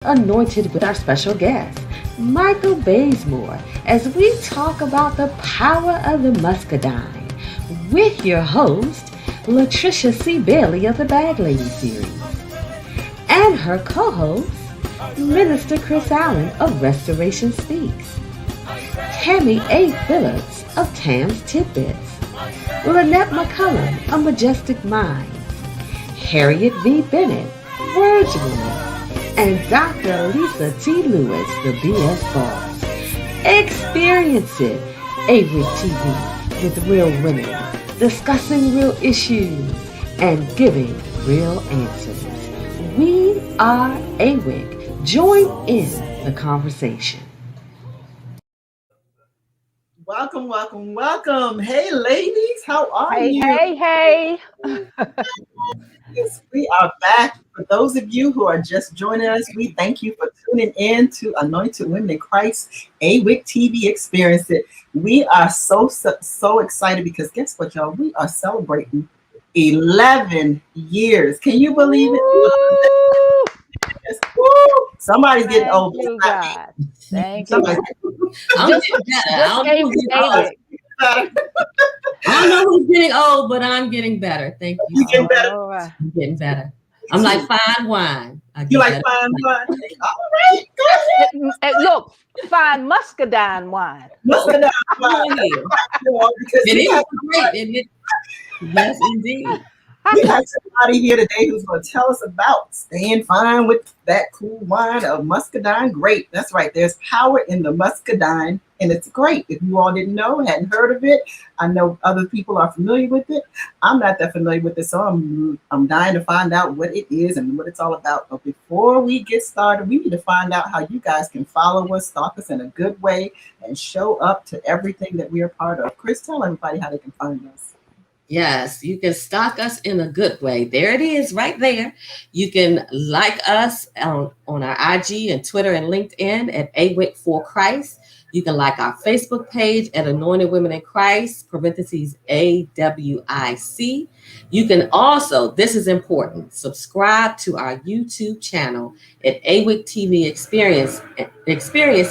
anointed with our special guest, Michael Bazemore, as we talk about the power of the Muscadine with your host, Latricia C. Bailey of the Bag Lady series, and her co-host, Minister Chris Allen of Restoration Speaks, Tammy A. Phillips of Tam's Tidbits, Lynette McCullum of Majestic Minds, Harriet V. Bennett, Words Woman, and Dr. Lisa T. Lewis, the BS Boss. Experience it, AWIC TV, with real women, discussing real issues, and giving real answers. We are AWIC. Join in the conversation. Welcome, welcome, welcome. Hey, ladies, how are you? Hey. Yes, we are back. For those of you who are just joining us, we thank you for tuning in to Anointed Women in Christ, AWIC TV Experience It. We are so excited because guess what, y'all? We are celebrating 11 years. Can you believe it? Yes. Somebody's getting old. Thank you, God. Thank you. I'm getting better. I don't know who's getting old, but I'm getting better. Thank you. You getting better? Right. I'm getting better. I'm like fine wine. You like fine wine? All right, go ahead. Look, fine Muscadine wine. Muscadine wine. Because it is great, isn't it? Yes, indeed. We have somebody here today who's going to tell us about staying fine with that cool wine of Muscadine Grape. That's right. There's power in the Muscadine, and it's great. If you all didn't know, hadn't heard of it, I know other people are familiar with it. I'm not that familiar with it, so I'm dying to find out what it is and what it's all about. But before we get started, we need to find out how you guys can follow us, stalk us in a good way, and show up to everything that we are part of. Chris, tell everybody how they can find us. Yes, you can stalk us in a good way. There it is right there. You can like us on our IG and Twitter and LinkedIn at AWIC for Christ. You can like our Facebook page at Anointed Women in Christ, parentheses AWIC. You can also, this is important, subscribe to our YouTube channel at AWIC TV Experience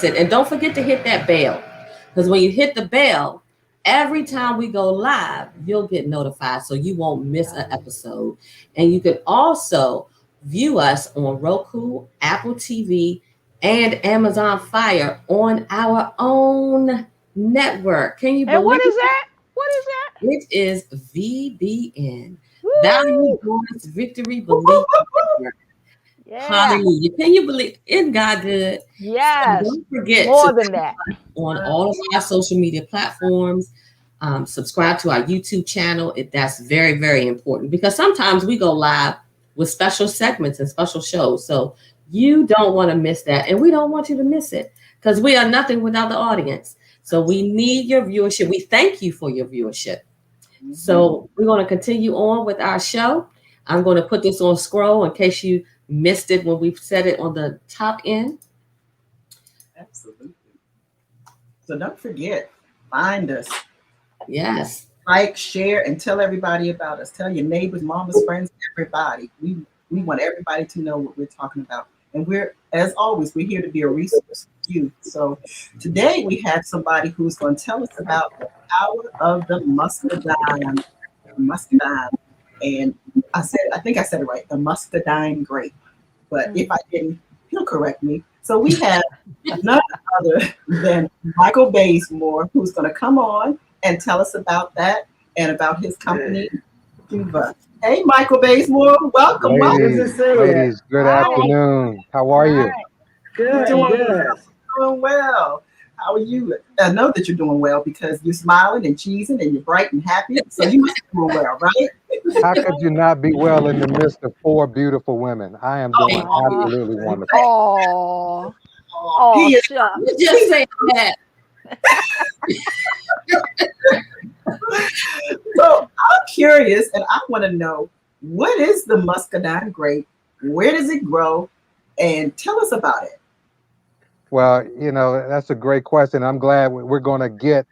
It. And don't forget to hit that bell, because when you hit the bell, every time we go live, you'll get notified so you won't miss an episode. And you can also view us on Roku, Apple TV, and Amazon Fire on our own network. Can you believe it? And what is that? What is that? It is VBN. Value, Voice, Victory, Belief Network. Yeah. Hallelujah. Can you believe? Isn't God good? Yes. So don't forget more than that. On all of our social media platforms. Subscribe to our YouTube channel. That's very, very important, because sometimes we go live with special segments and special shows. So you don't want to miss that. And we don't want you to miss it, because we are nothing without the audience. So we need your viewership. We thank you for your viewership. Mm-hmm. So we're going to continue on with our show. I'm going to put this on scroll in case you missed it when we said it on the top end. Absolutely. So don't forget, find us. Yes. Like, share, and tell everybody about us. Tell your neighbors, mamas, friends, everybody. We want everybody to know what we're talking about. And we're, as always, we're here to be a resource for you. So today we have somebody who's going to tell us about the power of the Muscadine. And I think I said it right, the Muscadine Grape. But if I didn't, he'll correct me. So we have none other than Michael Bazemore, who's going to come on and tell us about that and about his company, Juve. Hey, Michael Bazemore, welcome. Ladies, good afternoon. How are you? Good. Doing well. How are you? I know that you're doing well because you're smiling and cheesing and you're bright and happy. So you must be doing well, right? How could you not be well in the midst of four beautiful women? I am doing absolutely wonderful. Oh, you just say that. So I'm curious, and I want to know, what is the Muscadine grape? Where does it grow? And tell us about it. Well, you know, that's a great question. I'm glad we're going to get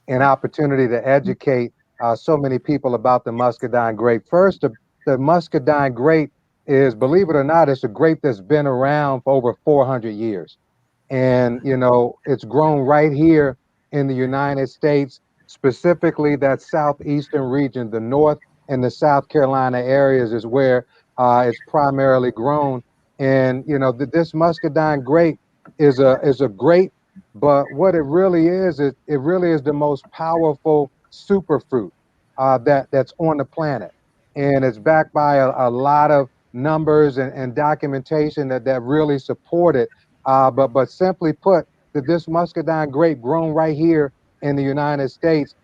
an opportunity to educate so many people about the Muscadine grape. First, the Muscadine grape is, believe it or not, it's a grape that's been around for over 400 years. And, it's grown right here in the United States, specifically that southeastern region, the North and the South Carolina areas is where it's primarily grown. And, this Muscadine grape is a grape, but what it really is, it really is the most powerful superfruit that's on the planet. And it's backed by a lot of numbers and documentation that really support it. But simply put, that this muscadine grape grown right here in the United States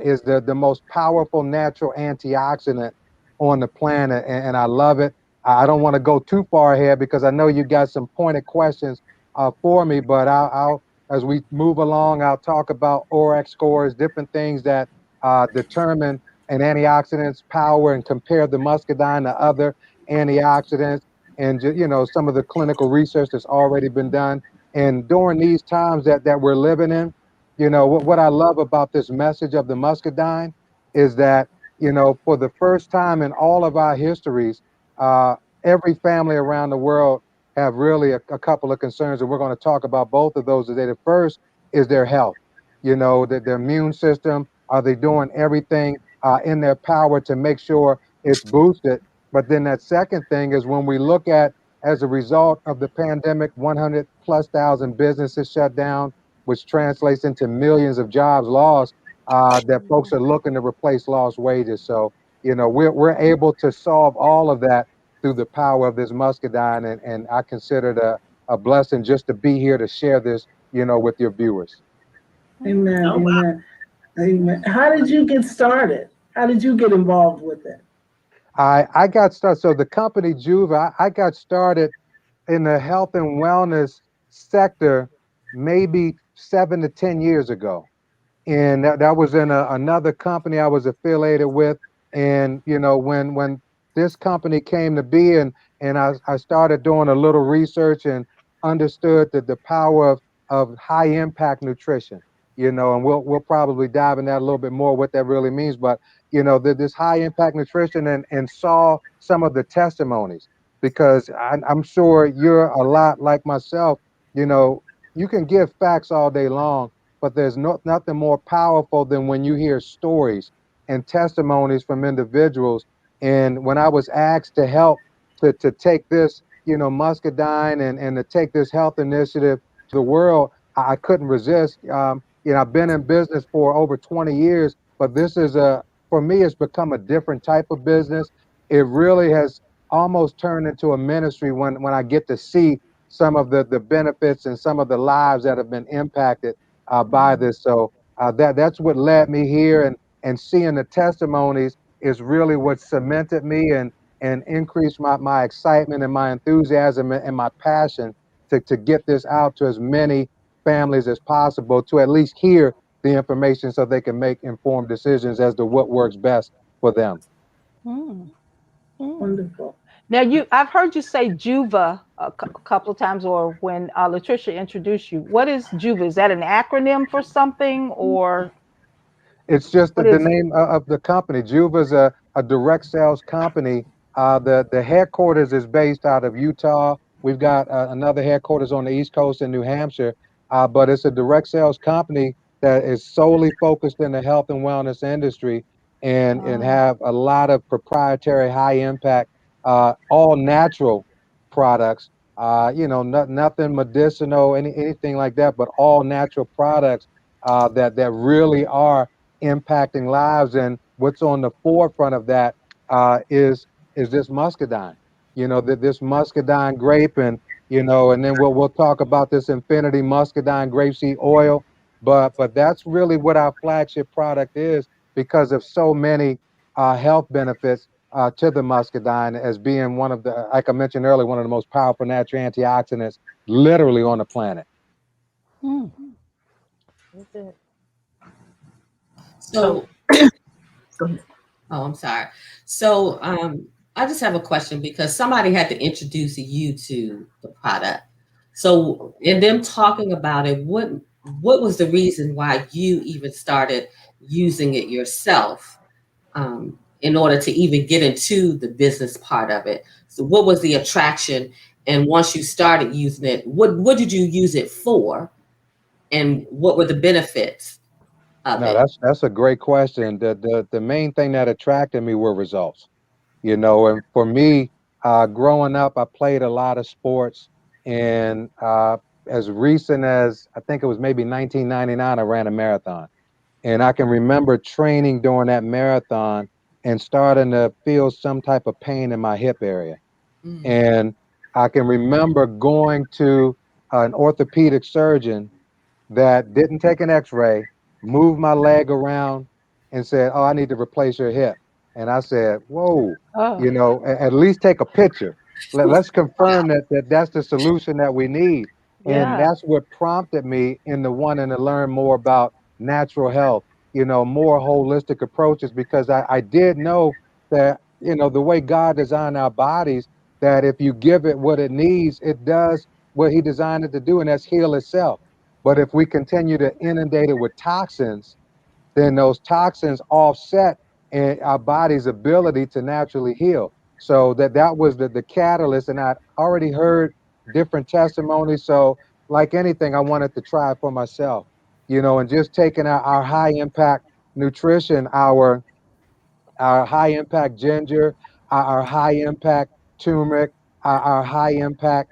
is the most powerful natural antioxidant on the planet, and I love it. I don't want to go too far ahead because I know you got some pointed questions for me, but I'll as we move along, I'll talk about Orac scores, different things that determine an antioxidant's power and compare the muscadine to other antioxidants and some of the clinical research that's already been done. And during these times that we're living in, what I love about this message of the muscadine is that, for the first time in all of our histories, uh, every family around the world have really a couple of concerns, and we're going to talk about both of those today. The first is their health, their immune system. Are they doing everything in their power to make sure it's boosted? But then that second thing is when we look at, as a result of the pandemic, 100 plus thousand businesses shut down, which translates into millions of jobs lost, that folks are looking to replace lost wages. So, we're able to solve all of that through the power of this muscadine. And I consider it a blessing just to be here to share this, with your viewers. Amen. Oh, wow. Amen. Amen. How did you get started? How did you get involved with it? I got started. So the company Juve, I got started in the health and wellness sector maybe 7 to 10 years ago. And that was in another company I was affiliated with. And, when this company came to be and I started doing a little research and understood the power of high impact nutrition, and we'll probably dive in that a little bit more, what that really means. But, this high impact nutrition and saw some of the testimonies, because I'm sure you're a lot like myself. You can give facts all day long, but there's nothing more powerful than when you hear stories and testimonies from individuals. And when I was asked to help to take this, muscadine and to take this health initiative to the world, I couldn't resist. I've been in business for over 20 years, but this is for me, it's become a different type of business. It really has almost turned into a ministry when I get to see some of the benefits and some of the lives that have been impacted by this. So that's what led me here, and seeing the testimonies is really what cemented me and increased my excitement and my enthusiasm and my passion to get this out to as many families as possible, to at least hear the information so they can make informed decisions as to what works best for them. Wonderful. Now, I've heard you say Juve a couple of times, or when Latricia introduced you. What is Juve? Is that an acronym for something, or? It's just What the is it? name of the company. Juve is a direct sales company. The headquarters is based out of Utah. We've got another headquarters on the East Coast in New Hampshire, but it's a direct sales company that is solely focused in the health and wellness industry, and have a lot of proprietary, high impact, all natural products. Nothing medicinal, anything like that, but all natural products that really are impacting lives. And what's on the forefront of that is this muscadine. This muscadine grape, and then we'll talk about this Infinity Muscadine grapeseed oil. But that's really what our flagship product is, because of so many health benefits to the muscadine, as being one of the, like I mentioned earlier, one of the most powerful natural antioxidants literally on the planet. So, Go ahead. oh, I'm sorry. So, I just have a question, because somebody had to introduce you to the product. So, in them talking about it, what was the reason why you even started using it yourself? in order to even get into the business part of it? So what was the attraction? And once you started using it, what did you use it for? And what were the benefits of No, it? that's a great question. The main thing that attracted me were results. And for me, growing up, I played a lot of sports, and as recent as I think it was maybe 1999, I ran a marathon, and I can remember training during that marathon and starting to feel some type of pain in my hip area, Mm. and I can remember going to an orthopedic surgeon that didn't take an x-ray, moved my leg around and said, "Oh, I need to replace your hip." And I said, "Whoa, Oh, at least take a picture. Let's Wow. confirm that that's the solution that we need." And yeah. that's what prompted me into wanting to learn more about natural health, more holistic approaches, because I did know that, the way God designed our bodies, that if you give it what it needs, it does what he designed it to do, and that's heal itself. But if we continue to inundate it with toxins, then those toxins offset our body's ability to naturally heal. So that was the catalyst, and I'd already heard different testimonies. So like anything, I wanted to try it for myself, and just taking our high impact nutrition, our high impact ginger, our high impact turmeric, our high impact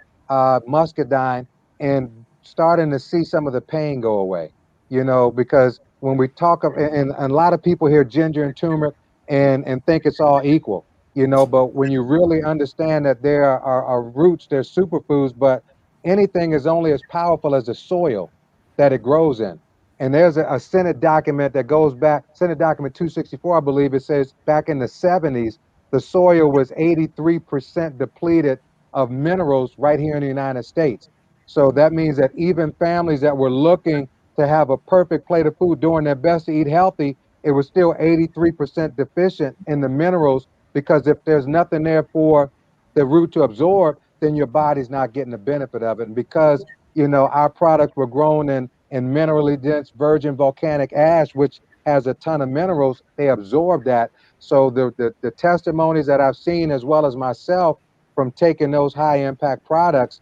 muscadine, and starting to see some of the pain go away. Because when we talk of, and a lot of people hear ginger and turmeric and think it's all equal. But when you really understand that there are roots, they're superfoods, but anything is only as powerful as the soil that it grows in. And there's a Senate document that goes back, Senate document 264, I believe it says, back in the 70s, the soil was 83% depleted of minerals right here in the United States. So that means that even families that were looking to have a perfect plate of food, doing their best to eat healthy, it was still 83% deficient in the minerals, because if there's nothing there for the root to absorb, then your body's not getting the benefit of it. And because, our products were grown in minerally dense virgin volcanic ash, which has a ton of minerals, they absorb that. So the testimonies that I've seen, as well as myself, from taking those high impact products,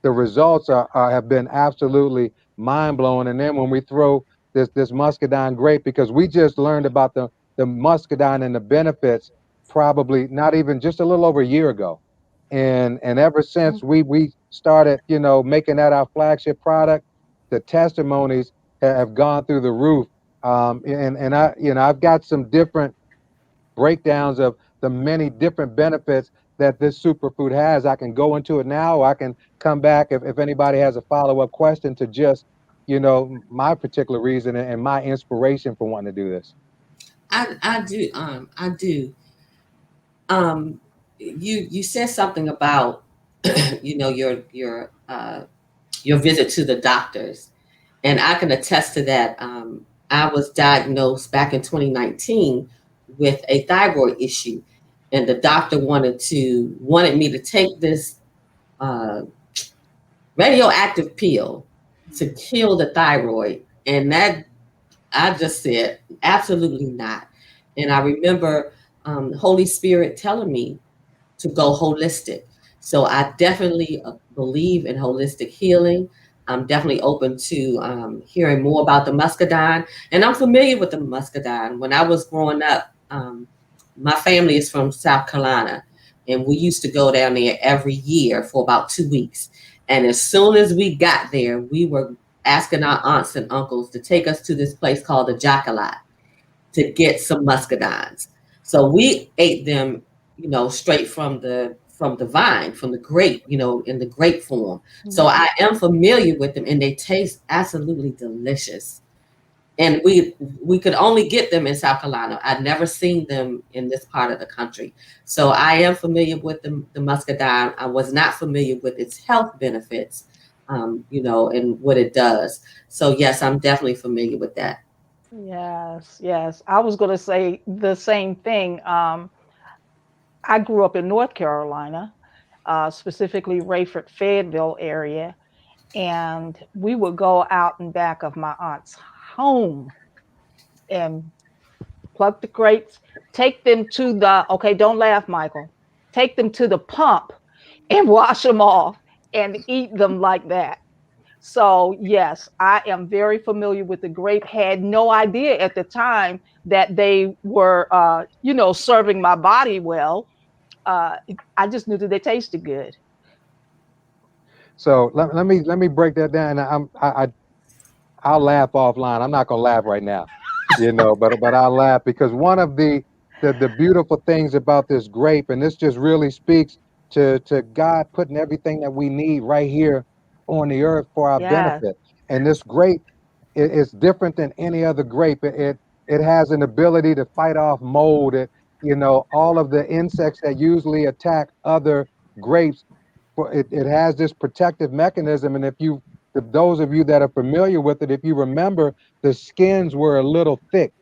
the results have been absolutely mind blowing. And then when we throw this muscadine grape, because we just learned about the muscadine and the benefits probably not even just a little over a year ago, and ever since we started making that our flagship product, the testimonies have gone through the roof. And I've got some different breakdowns of the many different benefits that this superfood has. I can go into it now, or I can come back if anybody has a follow-up question to just, my particular reason and my inspiration for wanting to do this. I do. I do. You said something about your visit to the doctors, and I can attest to that. I was diagnosed back in 2019 with a thyroid issue, and the doctor wanted me to take this uh, radioactive pill to kill the thyroid, and that I just said absolutely not. And I remember Holy Spirit telling me to go holistic. So I definitely believe in holistic healing. I'm definitely open to hearing more about the muscadine, and I'm familiar with the muscadine. When I was growing up, my family is from South Carolina, and we used to go down there every year for about 2 weeks. And as soon as we got there, we were asking our aunts and uncles to take us to this place called the Jocolot to get some muscadines. So we ate them, straight from the vine, from the grape, in the grape form. So I am familiar with them, and they taste absolutely delicious. And we could only get them in South Carolina. I'd never seen them in this part of the country. So I am familiar with the muscadine. I was not familiar with its health benefits, and what it does. So yes, I'm definitely familiar with that. Yes, yes. I was going to say the same thing. I grew up in North Carolina, specifically Rayford, Fayetteville area, and we would go out and back of my aunt's home and pluck the grapes, take them to the, okay, don't laugh, Michael. Take them to the pump and wash them off and eat them like that. So, yes, I am very familiar with the grape. Had no idea at the time that they were, serving my body well. Uh, I just knew that they tasted good. So let me break that down. I'll laugh offline. I'm not gonna laugh right now, but I'll laugh because one of the beautiful things about this grape, and this just really speaks to God putting everything that we need right here on the earth for our Yes. benefit. And this grape is different than any other grape. It has an ability to fight off mold. All of the insects that usually attack other grapes. It has this protective mechanism, and those of you that are familiar with it, if you remember, the skins were a little thick.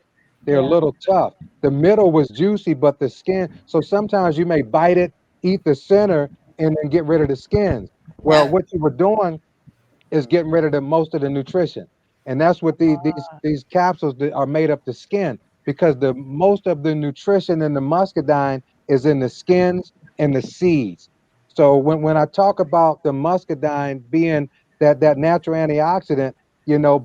They're a Yeah. little tough. The middle was juicy, but the skin. So sometimes you may bite it, eat the center, and then get rid of the skins. Well, Yeah. what you were doing is getting rid of most of the nutrition, and that's what these capsules that are made up the skin, because the most of the nutrition in the muscadine is in the skins and the seeds. So when I talk about the muscadine being that natural antioxidant,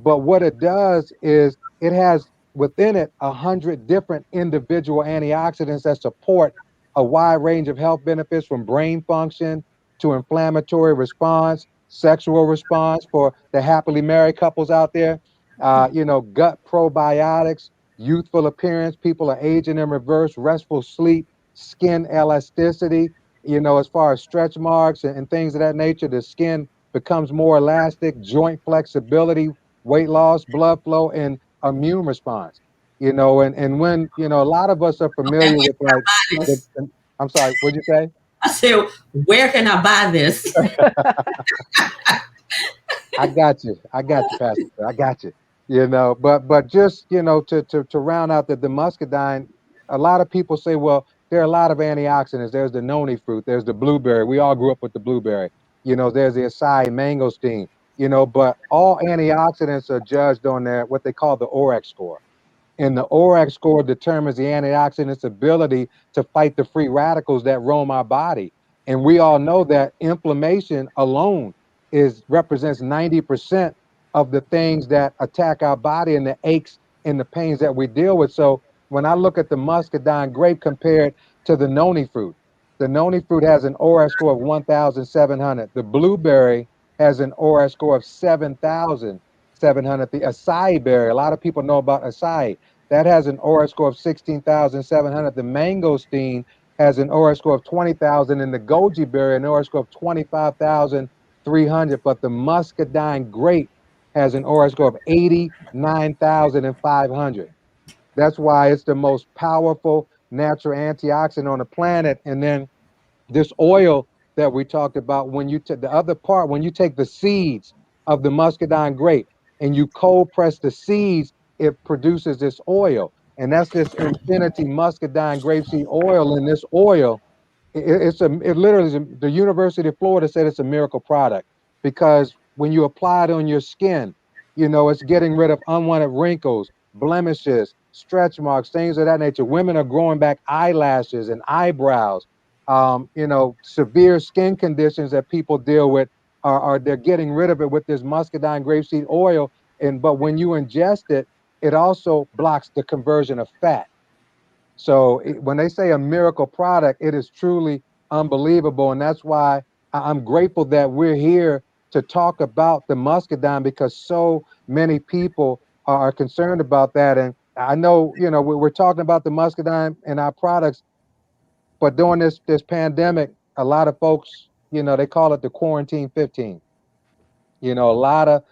but what it does is it has within it 100 different individual antioxidants that support a wide range of health benefits, from brain function to inflammatory response, sexual response for the happily married couples out there, gut probiotics, youthful appearance, people are aging in reverse, restful sleep, skin elasticity, as far as stretch marks and things of that nature. The skin becomes more elastic, joint flexibility, weight loss, blood flow, and immune response. And when, a lot of us are And familiar where with, like, can I buy this? I'm sorry, what'd you say? I said, where can I buy this? I got you. I got you, Pastor. I got you. But just, to round out the muscadine, a lot of people say, well, there are a lot of antioxidants. There's the noni fruit, there's the blueberry. We all grew up with the blueberry. There's the acai mangosteen. But all antioxidants are judged on their what they call the Orac score. And the Orac score determines the antioxidant's ability to fight the free radicals that roam our body. And we all know that inflammation alone represents 90% of the things that attack our body, and the aches and the pains that we deal with. So when I look at the muscadine grape compared to the noni fruit has an Orac score of 1,700. The blueberry has an Orac score of 7,700. The acai berry, a lot of people know about acai, that has an Orac score of 16,700. The mangosteen has an Orac score of 20,000, and the goji berry an Orac score of 25,300. But the muscadine grape has an Orac score of 89,500. That's why it's the most powerful natural antioxidant on the planet. And then this oil that we talked about, when you the other part, when you take the seeds of the muscadine grape and you cold press the seeds, it produces this oil, and that's this infinity muscadine grapeseed oil. And this oil, it literally the University of Florida said it's a miracle product, because when you apply it on your skin, it's getting rid of unwanted wrinkles, blemishes, stretch marks, things of that nature. Women are growing back eyelashes and eyebrows. Severe skin conditions that people deal with are they're getting rid of it with this muscadine grapeseed oil. But when you ingest it, it also blocks the conversion of fat. So when they say a miracle product, it is truly unbelievable. And that's why I'm grateful that we're here to talk about the muscadine, because so many people are concerned about that. And I know, we're talking about the muscadine and our products, but during this pandemic, a lot of folks, they call it the quarantine 15. A lot of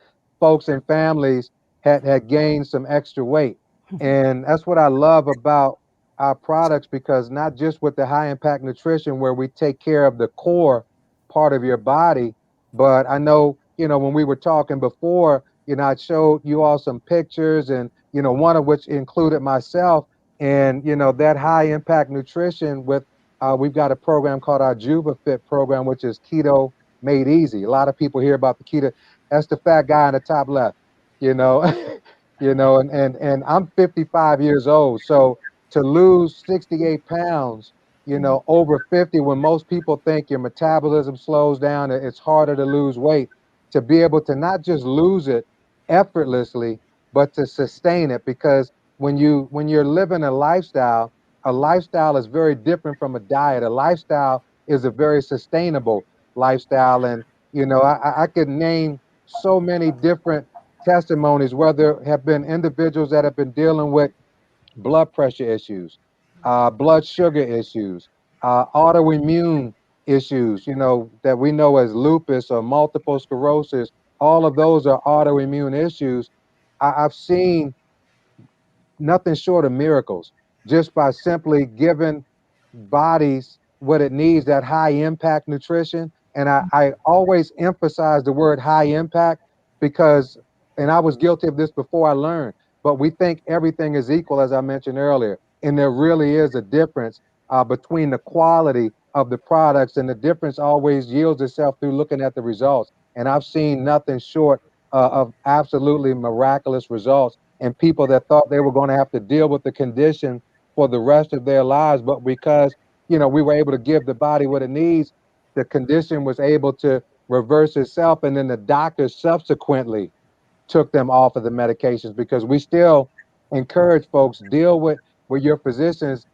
folks and families had gained some extra weight. And that's what I love about our products, because not just with the high impact nutrition where we take care of the core part of your body, but I know, when we were talking before, I showed you all some pictures, and, one of which included myself. And, that high impact nutrition with, we've got a program called our Jubilee Fit program, which is keto made easy. A lot of people hear about the keto. That's the fat guy in the top left, you know, and I'm 55 years old. So, to lose 68 pounds, over 50, when most people think your metabolism slows down, it's harder to lose weight, to be able to not just lose it effortlessly, but to sustain it. Because when you're living a lifestyle is very different from a diet. A lifestyle is a very sustainable lifestyle. And, I could name so many different testimonies, where there have been individuals that have been dealing with blood pressure issues, blood sugar issues, autoimmune issues, that we know as lupus or multiple sclerosis. All of those are autoimmune issues. I've seen nothing short of miracles just by simply giving bodies what it needs, that high impact nutrition. And I always emphasize the word high impact because, and I was guilty of this before I learned, but we think everything is equal, as I mentioned earlier. And there really is a difference between the quality of the products, and the difference always yields itself through looking at the results. And I've seen nothing short of absolutely miraculous results, and people that thought they were going to have to deal with the condition for the rest of their lives. But because, we were able to give the body what it needs, the condition was able to reverse itself. And then the doctors subsequently took them off of the medications, because we still encourage folks, deal with your physicians,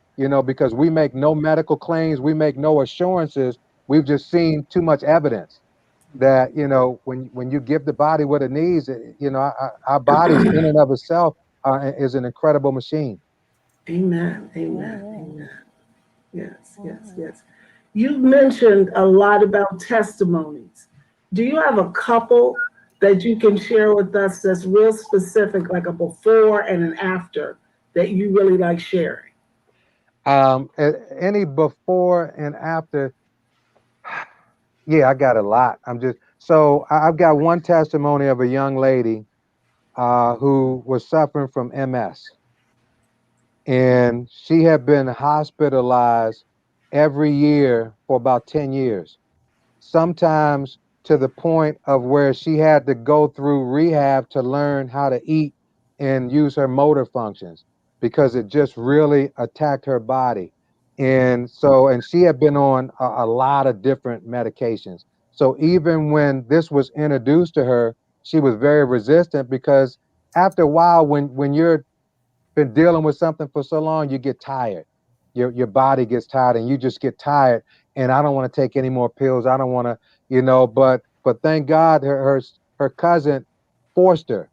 because we make no medical claims, we make no assurances. We've just seen too much evidence that, when you give the body what it needs, our bodies in and of itself is an incredible machine. Amen. Amen. Amen. Yes, yes, yes. You've mentioned a lot about testimonies. Do you have a couple that you can share with us that's real specific, like a before and an after, that you really like sharing? Any before and after? Yeah, I got a lot. I've got one testimony of a young lady who was suffering from MS, and she had been hospitalized every year for about 10 years, sometimes to the point of where she had to go through rehab to learn how to eat and use her motor functions, because it just really attacked her body. And she had been on a lot of different medications. So even when this was introduced to her, she was very resistant, because after a while, when you're been dealing with something for so long, you get tired. Your body gets tired, and you just get tired. And I don't want to take any more pills. I don't want to, but thank God her cousin forced her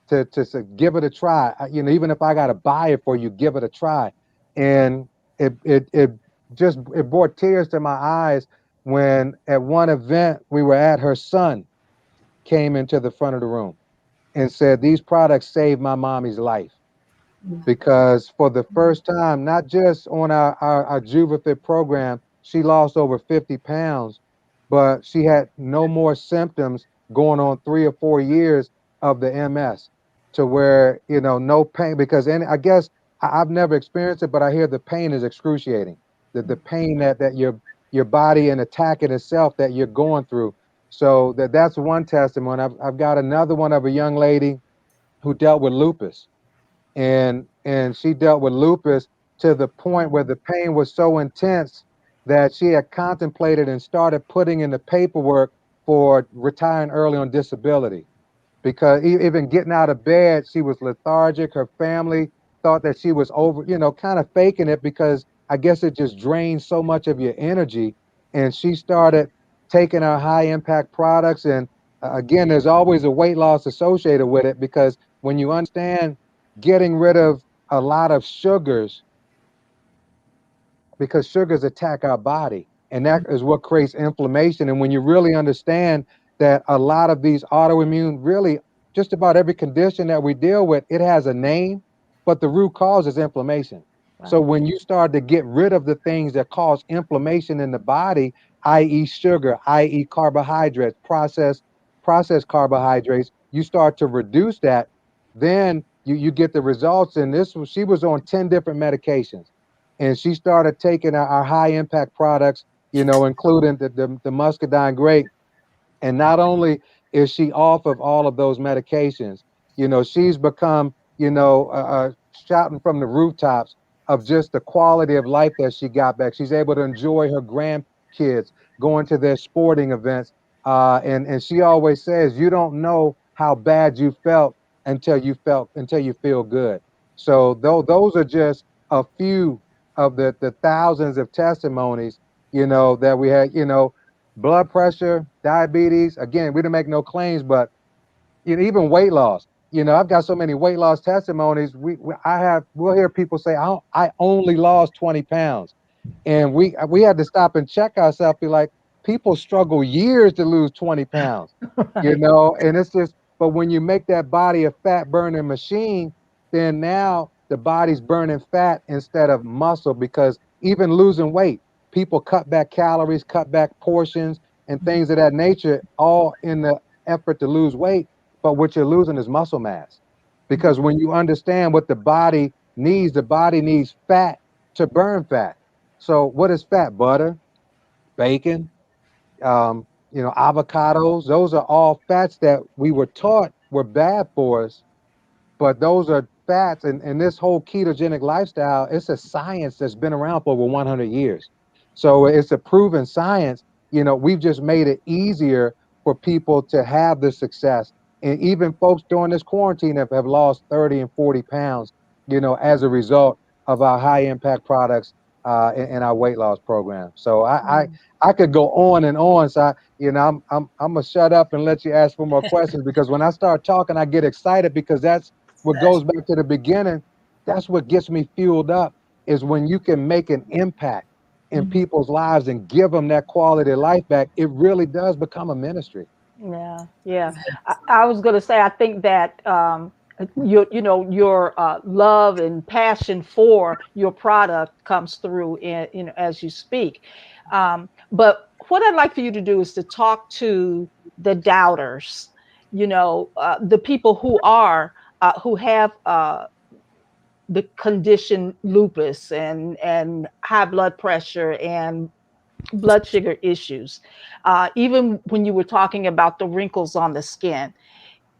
to give it a try. Even if I got to buy it for you, give it a try. And it brought tears to my eyes when at one event we were at, her son came into the front of the room and said, "These products saved my mommy's life." Because for the first time, not just on our JuveFit program, she lost over 50 pounds, but she had no more symptoms going on 3 or 4 years of the MS, to where, no pain. Because I guess I've never experienced it, but I hear the pain is excruciating. The pain that your body and attacking itself that you're going through. So that's one testimony. I've got another one of a young lady who dealt with lupus, and she dealt with lupus to the point where the pain was so intense that she had contemplated and started putting in the paperwork for retiring early on disability, because even getting out of bed, she was lethargic. Her family thought that she was over, kind of faking it, because I guess it just drains so much of your energy. And she started taking our high impact products. And again, there's always a weight loss associated with it, because when you understand getting rid of a lot of sugars, because sugars attack our body, and that is what creates inflammation. And when you really understand that a lot of these autoimmune, really just about every condition that we deal with, it has a name, but the root cause is inflammation. Right. So when you start to get rid of the things that cause inflammation in the body, i.e. sugar, i.e. carbohydrates, processed carbohydrates, you start to reduce that, then you get the results. And she was on 10 different medications, and she started taking our high impact products, including the Muscadine Grape. And not only is she off of all of those medications, she's become, shouting from the rooftops of just the quality of life that she got back. She's able to enjoy her grandkids, going to their sporting events. And she always says, you don't know how bad you felt until you feel good. So those are just a few of the thousands of testimonies, that we had, blood pressure, diabetes. Again, we didn't make no claims, but even weight loss. I've got so many weight loss testimonies. We'll hear people say, I only lost 20 pounds. And we had to stop and check ourselves, be like, people struggle years to lose 20 pounds, Right. and it's just, but when you make that body a fat burning machine, then now the body's burning fat instead of muscle, because even losing weight, people cut back calories, cut back portions and things of that nature, all in the effort to lose weight. But what you're losing is muscle mass, because when you understand what the body needs fat to burn fat. So what is fat? Butter, bacon, avocados. Those are all fats that we were taught were bad for us, but those are fats. And this whole ketogenic lifestyle, it's a science that's been around for over 100 years. So it's a proven science. We've just made it easier for people to have the success. And even folks during this quarantine have lost 30 and 40 pounds, as a result of our high impact products in our weight loss program. So I could go on and on. So I'm gonna shut up and let you ask for more questions, because when I start talking, I get excited, because that's what goes back to the beginning. That's what gets me fueled up, is when you can make an impact in people's lives and give them that quality of life back. It really does become a ministry. Yeah, yeah. I was going to say, I think that your love and passion for your product comes through in, as you speak. But what I'd like for you to do is to talk to the doubters, the people who have the condition lupus and high blood pressure and blood sugar issues. Even when you were talking about the wrinkles on the skin,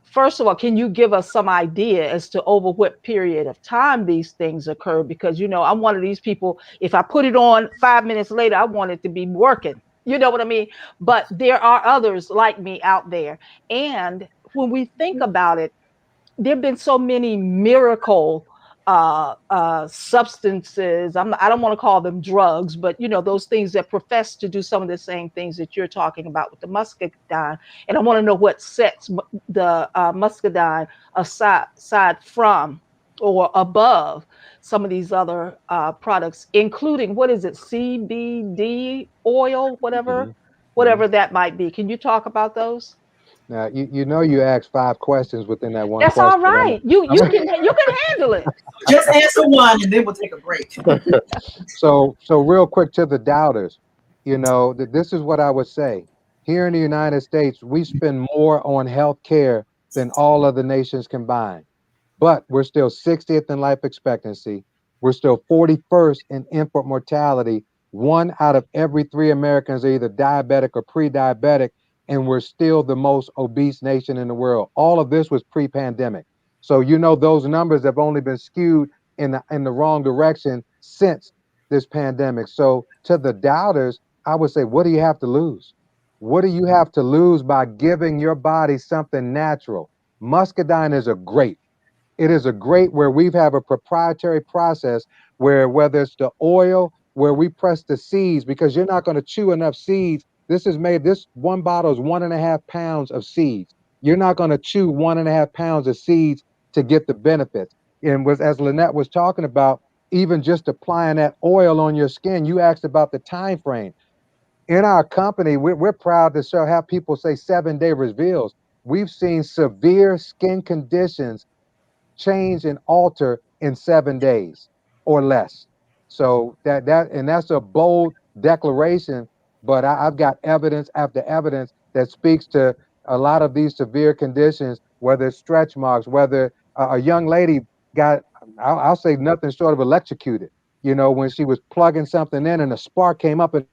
first of all, can you give us some idea as to over what period of time these things occur? Because, I'm one of these people, if I put it on 5 minutes later, I want it to be working. You know what I mean? But there are others like me out there. And when we think about it, there have been so many miracle substances. I don't want to call them drugs, but those things that profess to do some of the same things that you're talking about with the muscadine. And I want to know what sets the muscadine aside from or above some of these other products, including, what is it, CBD oil, whatever, Mhm. Mhm. whatever that might be. Can you talk about those? Now you asked 5 questions within that one That's all question, but right. You can handle it. Just answer one and then we'll take a break. so real quick, to the doubters, this is what I would say. Here in the United States, we spend more on health care than all other nations combined. But we're still 60th in life expectancy. We're still 41st in infant mortality. 1 out of every 3 Americans are either diabetic or pre-diabetic, and we're still the most obese nation in the world. All of this was pre-pandemic. So those numbers have only been skewed in the wrong direction since this pandemic. So to the doubters, I would say, what do you have to lose? What do you have to lose by giving your body something natural? Muscadine is a grape. It is a grape where we have a proprietary process where, whether it's the oil, where we press the seeds, because you're not going to chew enough seeds. This one bottle is 1.5 pounds of seeds. You're not going to chew 1.5 pounds of seeds to get the benefits. And as Lynette was talking about, even just applying that oil on your skin, you asked about the time frame. In our company, we're proud to have people say 7-day reveals. We've seen severe skin conditions change and alter in 7 days or less. So that's a bold declaration, but I've got evidence after evidence that speaks to a lot of these severe conditions, whether it's stretch marks, whether a young lady got, I'll say, nothing short of electrocuted, when she was plugging something in and a spark came up, and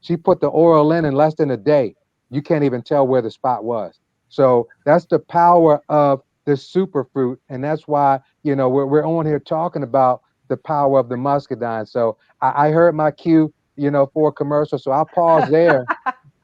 she put the oil in less than a day. You can't even tell where the spot was. So that's the power of the superfruit, and that's why we're on here talking about the power of the muscadine. So I heard my cue, for a commercial. So I'll pause there,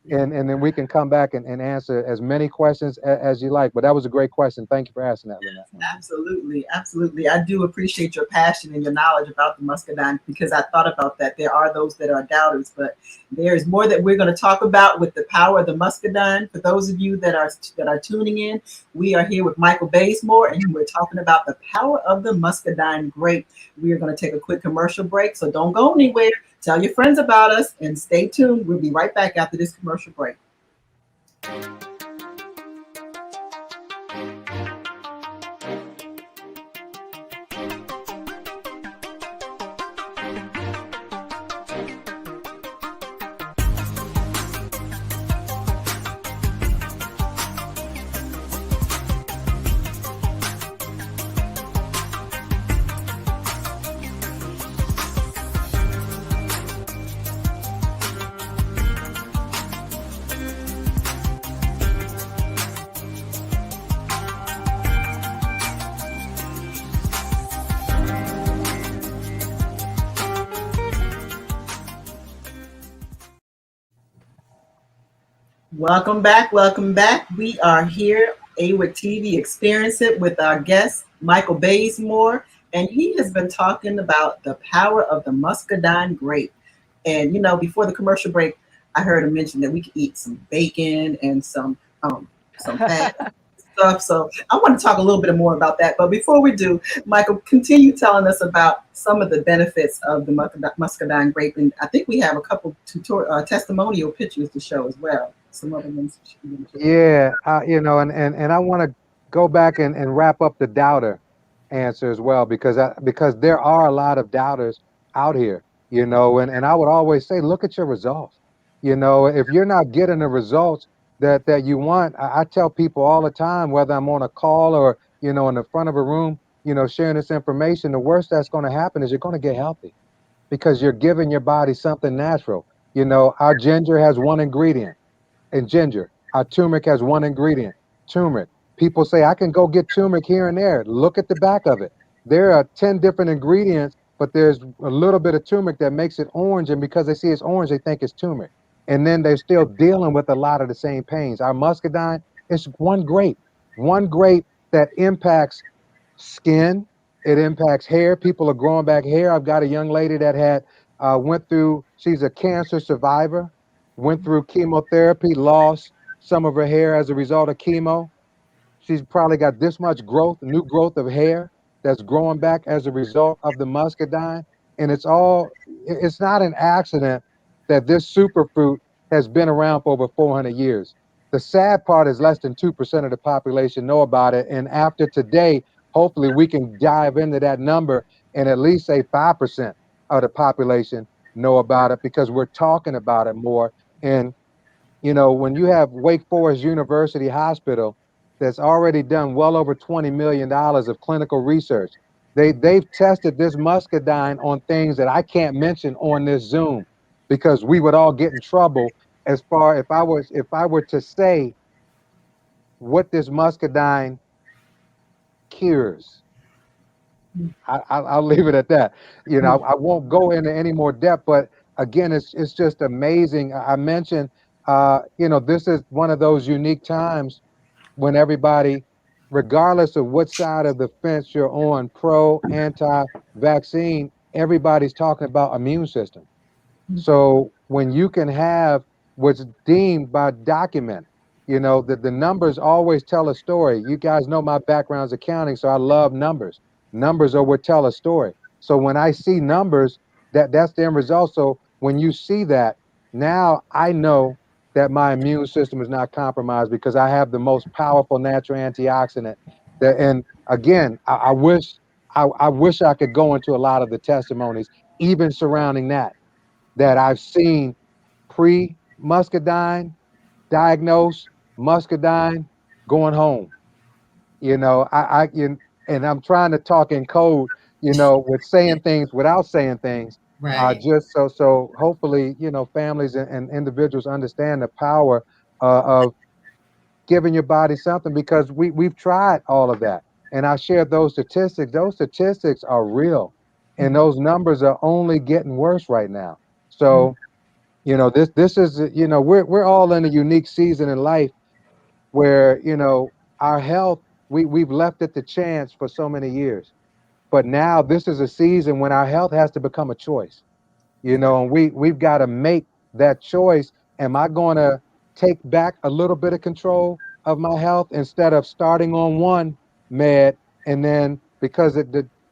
and then we can come back and answer as many questions as you like. But that was a great question. Thank you for asking that, Lynette. Absolutely, absolutely. I do appreciate your passion and your knowledge about the muscadine, because I thought about that. There are those that are doubters, but there's more that we're going to talk about with the power of the muscadine. For those of you that are tuning in, we are here with Michael Bazemore, and we're talking about the power of the muscadine grape. We are going to take a quick commercial break, so don't go anywhere. Tell your friends about us and stay tuned. We'll be right back after this commercial break. Welcome back. Welcome back. We are here, AWIC TV, Experience It, with our guest, Michael Bazemore, and he has been talking about the power of the muscadine grape. And, before the commercial break, I heard him mention that we could eat some bacon and some fat stuff. So I want to talk a little bit more about that. But before we do, Michael, continue telling us about some of the benefits of the muscadine grape. And I think we have a couple testimonial pictures to show as well. Some other ones. Yeah, and I want to go back and wrap up the doubter answer as well, because there are a lot of doubters out here, and I would always say, look at your results. If you're not getting the results that you want, I tell people all the time, whether I'm on a call or in the front of a room, sharing this information, the worst that's going to happen is you're going to get healthy, because you're giving your body something natural. Our ginger has one ingredient. And ginger. Our turmeric has one ingredient, turmeric. People say, I can go get turmeric here and there. Look at the back of it. There are 10 different ingredients, but there's a little bit of turmeric that makes it orange. And because they see it's orange, they think it's turmeric. And then they're still dealing with a lot of the same pains. Our muscadine is one grape that impacts skin. It impacts hair. People are growing back hair. I've got a young lady that she's a cancer survivor, went through chemotherapy, lost some of her hair as a result of chemo. She's probably got this much new growth of hair that's growing back as a result of the muscadine. And it's not an accident that this superfruit has been around for over 400 years. The sad part is less than 2% of the population know about it. And after today, hopefully we can dive into that number and at least say 5% of the population know about it, because we're talking about it more. And, when you have Wake Forest University Hospital that's already done well over $20 million of clinical research, they've tested this muscadine on things that I can't mention on this Zoom, because we would all get in trouble as far if I were to say what this muscadine cures. I'll leave it at that. I won't go into any more depth, but again, it's just amazing. I mentioned, this is one of those unique times when everybody, regardless of what side of the fence you're on, pro, anti-vaccine, everybody's talking about immune system. So when you can have what's deemed by document, that the numbers always tell a story. You guys know my background's accounting, so I love numbers. Numbers are what tell a story. So when I see numbers, that's the end result. So when you see that, now I know that my immune system is not compromised, because I have the most powerful natural antioxidant. And again, I wish I could go into a lot of the testimonies, even surrounding that I've seen pre-muscadine, diagnosed muscadine, going home. And I'm trying to talk in code, with saying things without saying things. Right. Just so hopefully, families and individuals understand the power of giving your body something, because we've tried all of that. And I shared those statistics. Those statistics are real. and those numbers are only getting worse right now. So, this is, we're all in a unique season in life where, our health, we've left it to chance for so many years. But now this is a season when our health has to become a choice, and we've got to make that choice. Am I going to take back a little bit of control of my health instead of starting on one med, and then because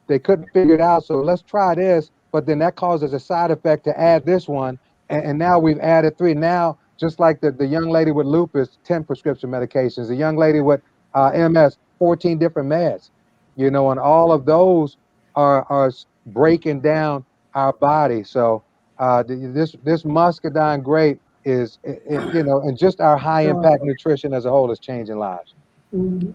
they couldn't figure it out, so let's try this, but then that causes a side effect to add this one, and now we've added three. Now, just like the young lady with lupus, 10 prescription medications, the young lady with MS, 14 different meds, and all of those are breaking down our body. So this muscadine grape is, and just our high impact nutrition as a whole is changing lives. Mhm.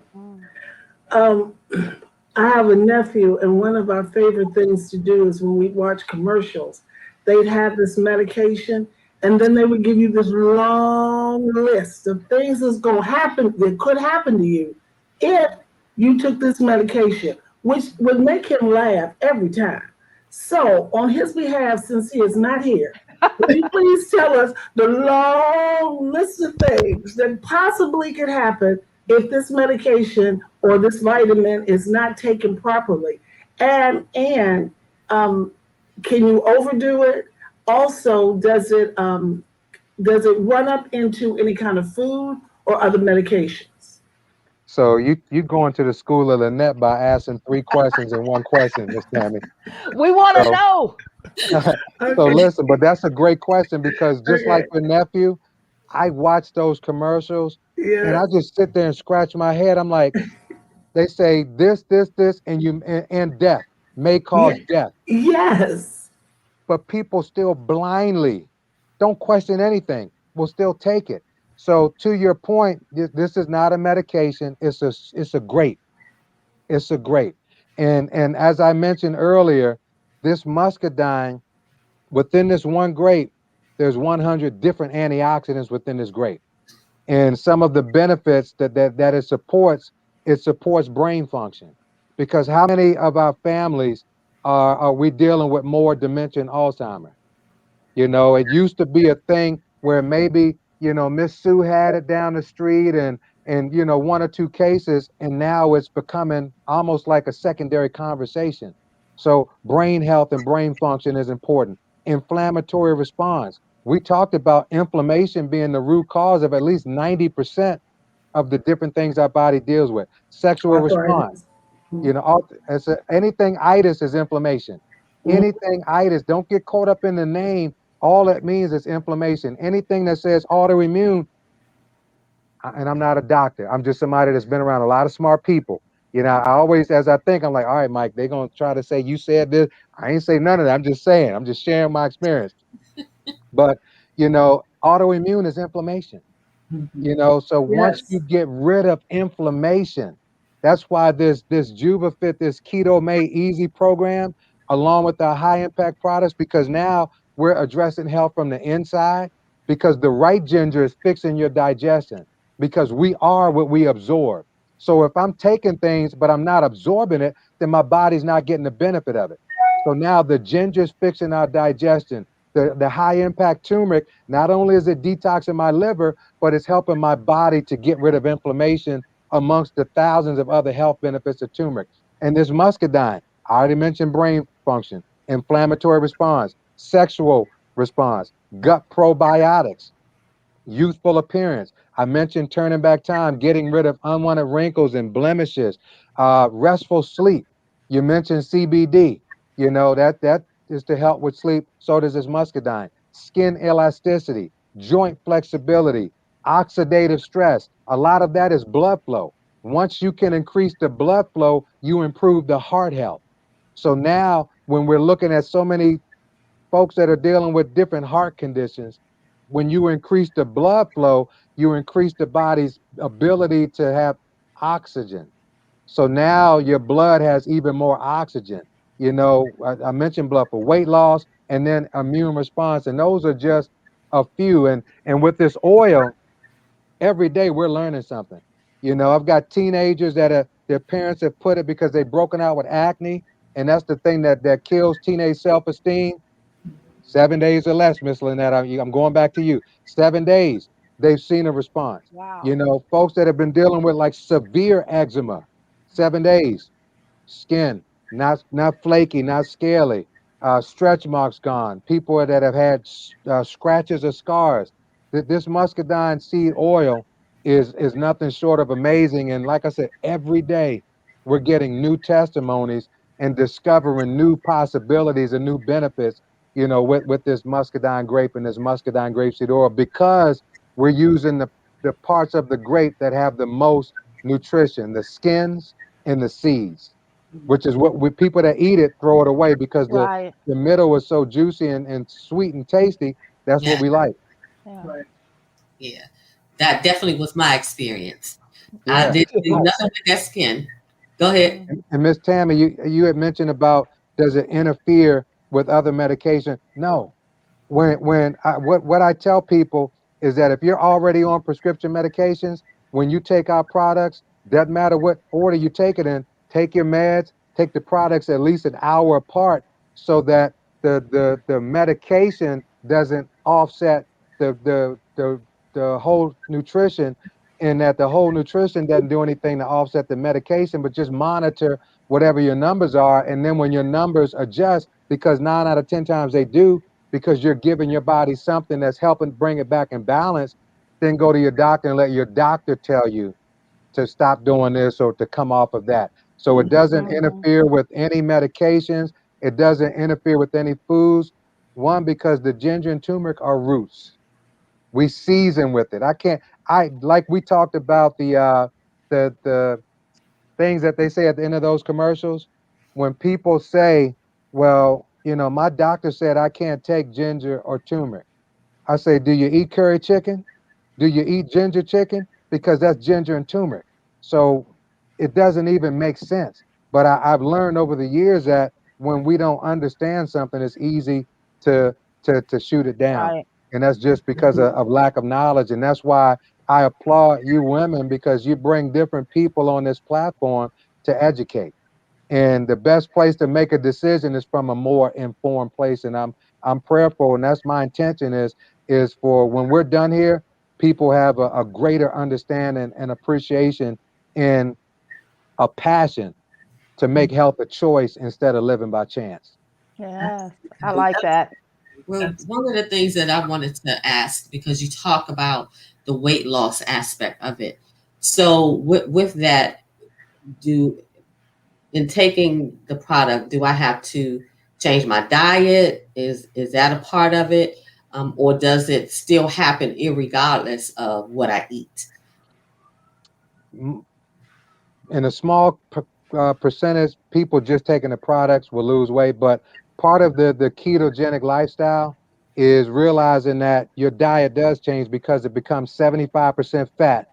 I have a nephew, and one of our favorite things to do is when we watch commercials, they'd have this medication, and then they would give you this long list of things that's going to happen, that could happen to you if you took this medication, which would make him laugh every time. So, on his behalf, since he is not here, will you please tell us the long list of things that possibly could happen if this medication or this vitamin is not taken properly? And can you overdo it? Also, does it run up into any kind of food or other medications? So you going to the school of Lynette by asking 3 questions in one question, Miss Tammy. We want to So, know. so Okay. listen, but that's a great question, because just like Okay. your nephew, I watch those commercials and Yeah. I just sit there and scratch my head. I'm like, they say this, and death may Yeah. cause death, Yes. but people still blindly don't question anything, will still take it. So to your point, this is not a medication. It's a grape. It's a grape. And as I mentioned earlier, this muscadine, within this one grape, there's 100 different antioxidants within this grape. And some of the benefits that it supports brain function. Because how many of our families are we dealing with more dementia and Alzheimer? It used to be a thing where maybe, Miss Sue had it down the street, and 1 or 2 cases, and now it's becoming almost like a secondary conversation. So brain health and brain function is important. Inflammatory response. We talked about inflammation being the root cause of at least 90% of the different things our body deals with. Sexual response. Arthritis. Mhm. Anything itis is inflammation. Mhm. Anything itis, don't get caught up in the name. All it means is inflammation. Anything that says autoimmune, and I'm not a doctor, I'm just somebody that's been around a lot of smart people. I always, as I think, I'm like, all right, Mike, they're going to try to say you said this. I ain't say none of that. I'm just saying, I'm just sharing my experience. But, autoimmune is inflammation. So once you Yes. get rid of inflammation, that's why this JuvaFit, this Keto Made Easy program, along with our high impact products, because now we're addressing health from the inside, because the right ginger is fixing your digestion, because we are what we absorb. So if I'm taking things but I'm not absorbing it, then my body's not getting the benefit of it. So now the ginger is fixing our digestion. The high impact turmeric, not only is it detoxing my liver, but it's helping my body to get rid of inflammation, amongst the thousands of other health benefits of turmeric. And this muscadine, I already mentioned brain function, inflammatory response, sexual response, gut probiotics, youthful appearance. I mentioned turning back time, getting rid of unwanted wrinkles and blemishes, restful sleep. You mentioned CBD. That is to help with sleep. So does this muscadine. Skin elasticity, joint flexibility, oxidative stress. A lot of that is blood flow. Once you can increase the blood flow, you improve the heart health. So now, when we're looking at so many folks that are dealing with different heart conditions, when you increase the blood flow, you increase the body's ability to have oxygen. So now your blood has even more oxygen. I mentioned blood for weight loss and then immune response, and those are just a few. And with this oil, every day we're learning something. I've got teenagers that their parents have put it because they've broken out with acne. And that's the thing that kills teenage self-esteem. 7 days or less, Miss Lynette. I'm going back to you. 7 days, they've seen a response. Wow. You know, folks that have been dealing with like severe eczema, 7 days, skin not flaky, not scaly, stretch marks gone. People that have had scratches or scars. This muscadine seed oil is nothing short of amazing. And like I said, every day we're getting new testimonies and discovering new possibilities and new benefits, you know, with this muscadine grape and this muscadine grapeseed oil, because we're using the parts of the grape that have the most nutrition, the skins and the seeds, which is what we people that eat it throw it away because Right. the middle is so juicy and sweet and tasty. That's what Yeah, we like. Yeah. Right. yeah. That definitely was my experience. I Yeah. didn't do nothing with that skin. Go ahead. Mhm. And Miss Tammy, you had mentioned about, does it interfere with other medication? No. What I tell people is that if you're already on prescription medications, when you take our products, doesn't matter what order you take it in, take your meds, take the products at least an hour apart, so that the medication doesn't offset the whole nutrition, and that the whole nutrition doesn't do anything to offset the medication, but just monitor whatever your numbers are. And then when your numbers adjust, because 9 out of 10 times they do, because you're giving your body something that's helping bring it back in balance, then go to your doctor and let your doctor tell you to stop doing this or to come off of that. So it doesn't Mhm. interfere with any medications. It doesn't interfere with any foods. One, because the ginger and turmeric are roots. We season with it. I like we talked about the things that they say at the end of those commercials. When people say, well, you know, my doctor said I can't take ginger or turmeric. I say, do you eat curry chicken? Do you eat ginger chicken? Because that's ginger and turmeric. So it doesn't even make sense. But I've learned over the years that when we don't understand something, it's easy to to shoot it down. Right. And that's just because of lack of knowledge. And that's why I applaud you women, because you bring different people on this platform to educate. And the best place to make a decision is from a more informed place. And I'm prayerful, and that's my intention, is for when we're done here, people have a greater understanding and appreciation and a passion to make health a choice instead of living by chance. Yes. I like that. Well, one of the things that I wanted to ask, because you talk about the weight loss aspect of it. So with that, do in taking the product, do I have to change my diet? Is that a part of it? Or does it still happen irregardless of what I eat? In a small percentage, people just taking the products will lose weight, but part of the ketogenic lifestyle is realizing that your diet does change, because it becomes 75% fat,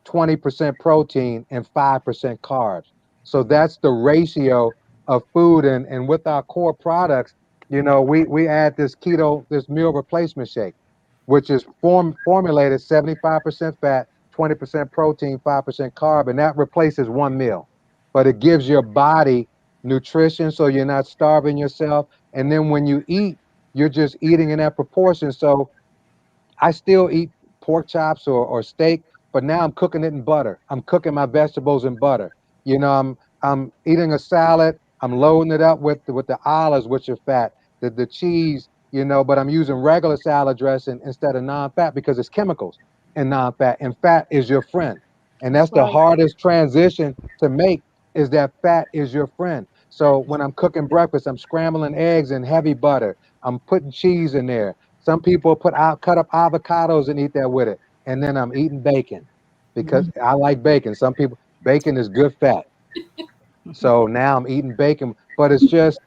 20% protein, and 5% carbs. So that's the ratio of food. And with our core products, you know, we add this meal replacement shake, which is formulated 75% fat, 20% protein, 5% carb, and that replaces one meal. But it gives your body nutrition so you're not starving yourself. And then when you eat, you're just eating in that proportion. So I still eat pork chops or steak, but now I'm cooking it in butter. I'm cooking my vegetables in butter. You know, I'm eating a salad. I'm loading it up with the olives, which are fat, the cheese. You know, but I'm using regular salad dressing instead of non-fat, because it's chemicals and non-fat, and fat is your friend. And That's that's the right. hardest transition to make, is that fat is your friend. So when I'm cooking breakfast, I'm scrambling eggs in heavy butter. I'm putting cheese in there. Some people cut up avocados and eat that with it. And then I'm eating bacon, because I like bacon. Some people, bacon is good fat. So now I'm eating bacon, but it's just,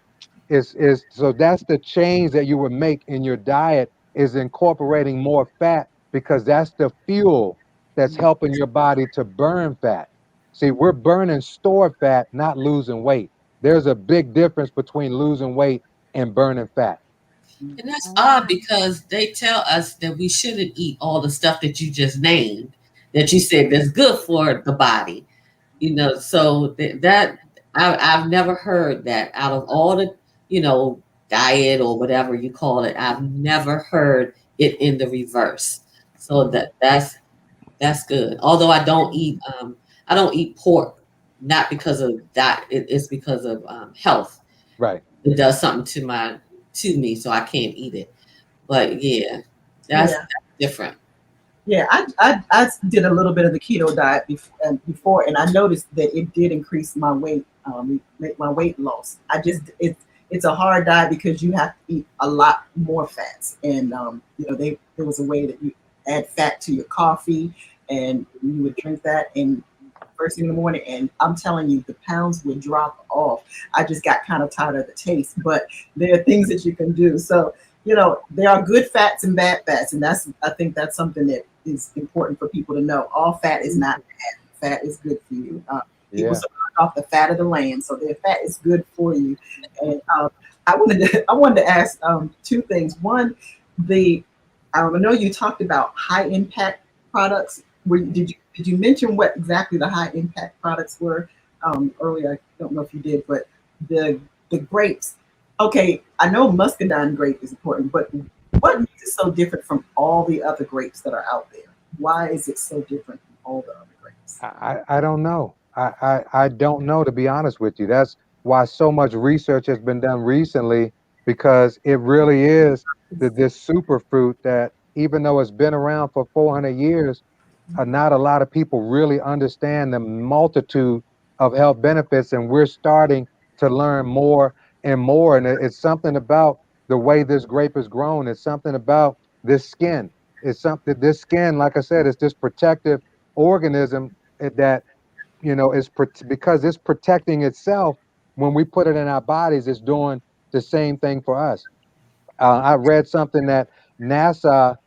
it's so that's the change that you would make in your diet, is incorporating more fat, because that's the fuel that's helping your body to burn fat. See, we're burning stored fat, not losing weight. There's a big difference between losing weight and burning fat. And that's odd, Oh, because they tell us that we shouldn't eat all the stuff that you just named, that you said that's good for the body. So that I've never heard that out of all the, diet or whatever you call it. I've never heard it in the reverse. So that's good. Although I don't eat pork, not because of that. It's because of health. Right. It does something to me, so I can't eat it. But yeah, that's Yeah. different. Yeah, I did a little bit of the keto diet before, and I noticed that it did increase my weight, make my weight loss. It's a hard diet because you have to eat a lot more fats, and there was a way that you add fat to your coffee, and you would drink that and first thing in the morning, and I'm telling you, the pounds would drop off. I just got kind of tired of the taste, but there are things that you can do. So, there are good fats and bad fats, and I think that's something that is important for people to know. All fat is not bad. Fat is good for you. People survive off the fat of the land, so their fat is good for you. And I wanted to ask two things. One, I know you talked about high impact products. Did you mention what exactly the high impact products were earlier? I don't know if you did, but the grapes. Okay, I know Muscadine grape is important, but what makes it so different from all the other grapes that are out there? Why is it so different from all the other grapes? I don't know. I don't know, to be honest with you. That's why so much research has been done recently, because it really is this super fruit that, even though it's been around for 400 years, not a lot of people really understand the multitude of health benefits, and we're starting to learn more and more. And it's something about the way this grape is grown. It's something about this skin. It's something, this skin, like I said, is this protective organism that, because it's protecting itself. When we put it in our bodies, it's doing the same thing for us. I read something that NASA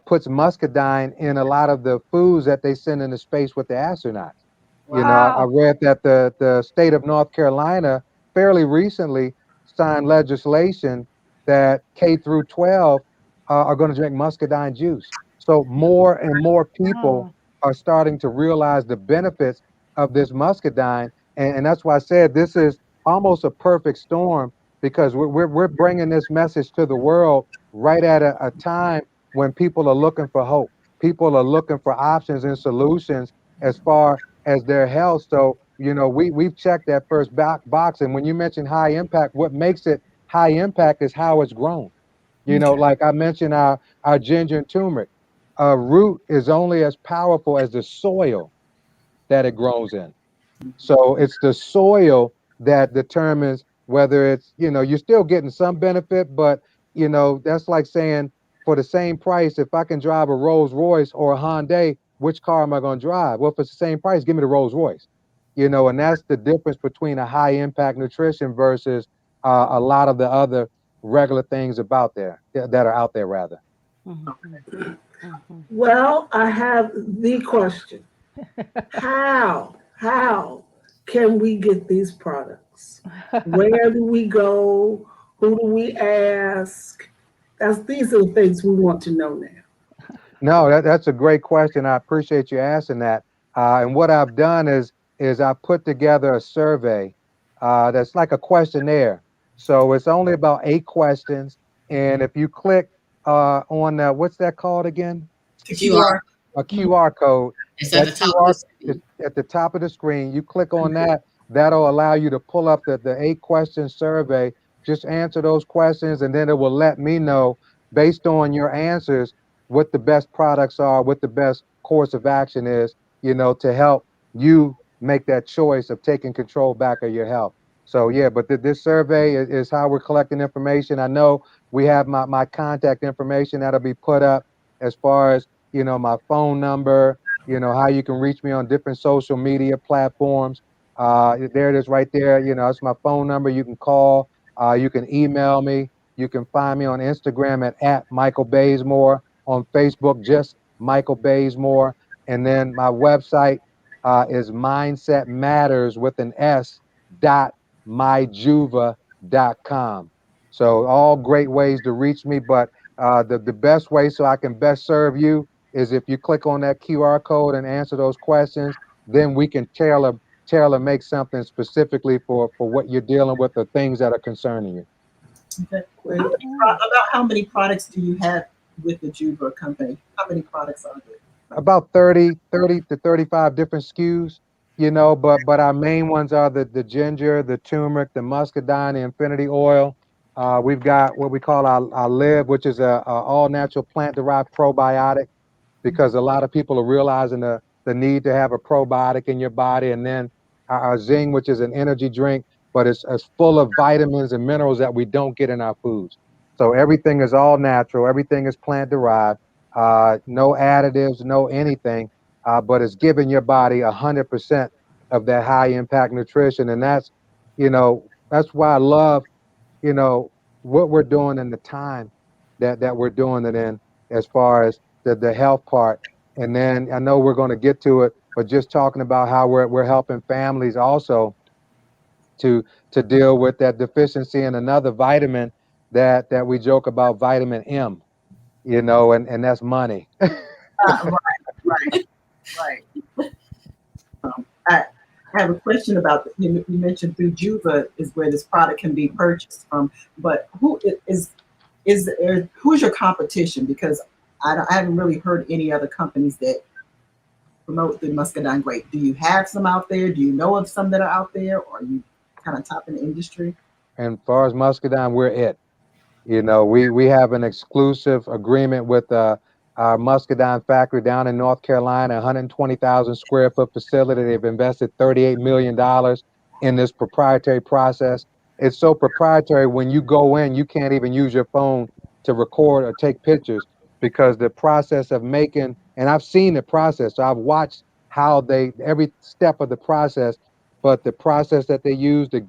puts muscadine in a lot of the foods that they send into space with the astronauts. I Wow. read that the state of North Carolina fairly recently signed legislation that K through 12 are going to drink muscadine juice. So more and more people Oh, are starting to realize the benefits of this muscadine, and that's why I said this is almost a perfect storm, because we're bringing this message to the world right at a time when people are looking for hope. People are looking for options and solutions as far as their health. So, we've checked that first box. And when you mention high impact, what makes it high impact is how it's grown. Okay. Like I mentioned, our ginger and turmeric, a root is only as powerful as the soil that it grows in. So it's the soil that determines whether it's, you're still getting some benefit, but, that's like saying, for the same price, if I can drive a Rolls Royce or a Hyundai, which car am I going to drive? Well, if it's the same price, give me the Rolls Royce. And that's the difference between a high impact nutrition versus a lot of the other regular things that are out there, rather. mhm, mhm. Well, I have the question. How can we get these products? Where do we go? Who do we ask? These are the things we want to know now. No, that's a great question. I appreciate you asking that. And what I've done is I put together a survey that's like a questionnaire. So it's only about 8 questions. And if you click on what's that called again? To QR. QR. A QR code. It's at That the top of the QR is screen. at the top of the screen. You click on that. That'll allow you to pull up the 8 question survey. Just answer those questions, and then it will let me know, based on your answers, what the best products are, what the best course of action is, to help you make that choice of taking control back of your health. So yeah, but this survey is how we're collecting information. I know we have my contact information that'll be put up, as far as, my phone number, how you can reach me on different social media platforms. There it is right there. It's my phone number. You can call, you can email me. You can find me on Instagram at Michael Bazemore, on Facebook, just Michael Bazemore. And then my website is Mindset Matters with an S .myjuva.com. So all great ways to reach me, but the best way so I can best serve you is if you click on that QR code and answer those questions. Then we can tailor make something specifically for what you're dealing with, or things that are concerning you. Okay. About how many products do you have with the Juve company? How many products are there? About 30 to 35 different SKUs, you know, but our main ones are the ginger, the turmeric, the muscadine, the infinity oil. We've got what we call our lib, which is a all natural plant derived probiotic, because a lot of people are realizing the need to have a probiotic in your body. And then our Zing, which is an energy drink, but it's full of vitamins and minerals that we don't get in our foods. So everything is all natural, everything is plant derived, no additives, no anything, but it's giving your body 100% of that high impact nutrition. And that's, you know, that's why I love, you know, what we're doing and the time that we're doing it in, as far as the health part. And then I know we're going to get to it, but just talking about how we're helping families also to deal with that deficiency in another vitamin that we joke about, vitamin M, you know, and that's money. Right. I have a question about, you mentioned through Juva is where this product can be purchased from, but who's your competition? Because I haven't really heard any other companies that promote the Muscadine grape. Do you have some out there? Do you know of some that are out there, or are you kind of top in the industry? And as far as muscadine, we're it. You know, we have an exclusive agreement with our muscadine factory down in North Carolina, 120,000 square foot facility. They've invested $38 million in this proprietary process. It's so proprietary, when you go in, you can't even use your phone to record or take pictures, because the process of making, and I've seen the process, so I've watched how every step of the process, but the process that they use to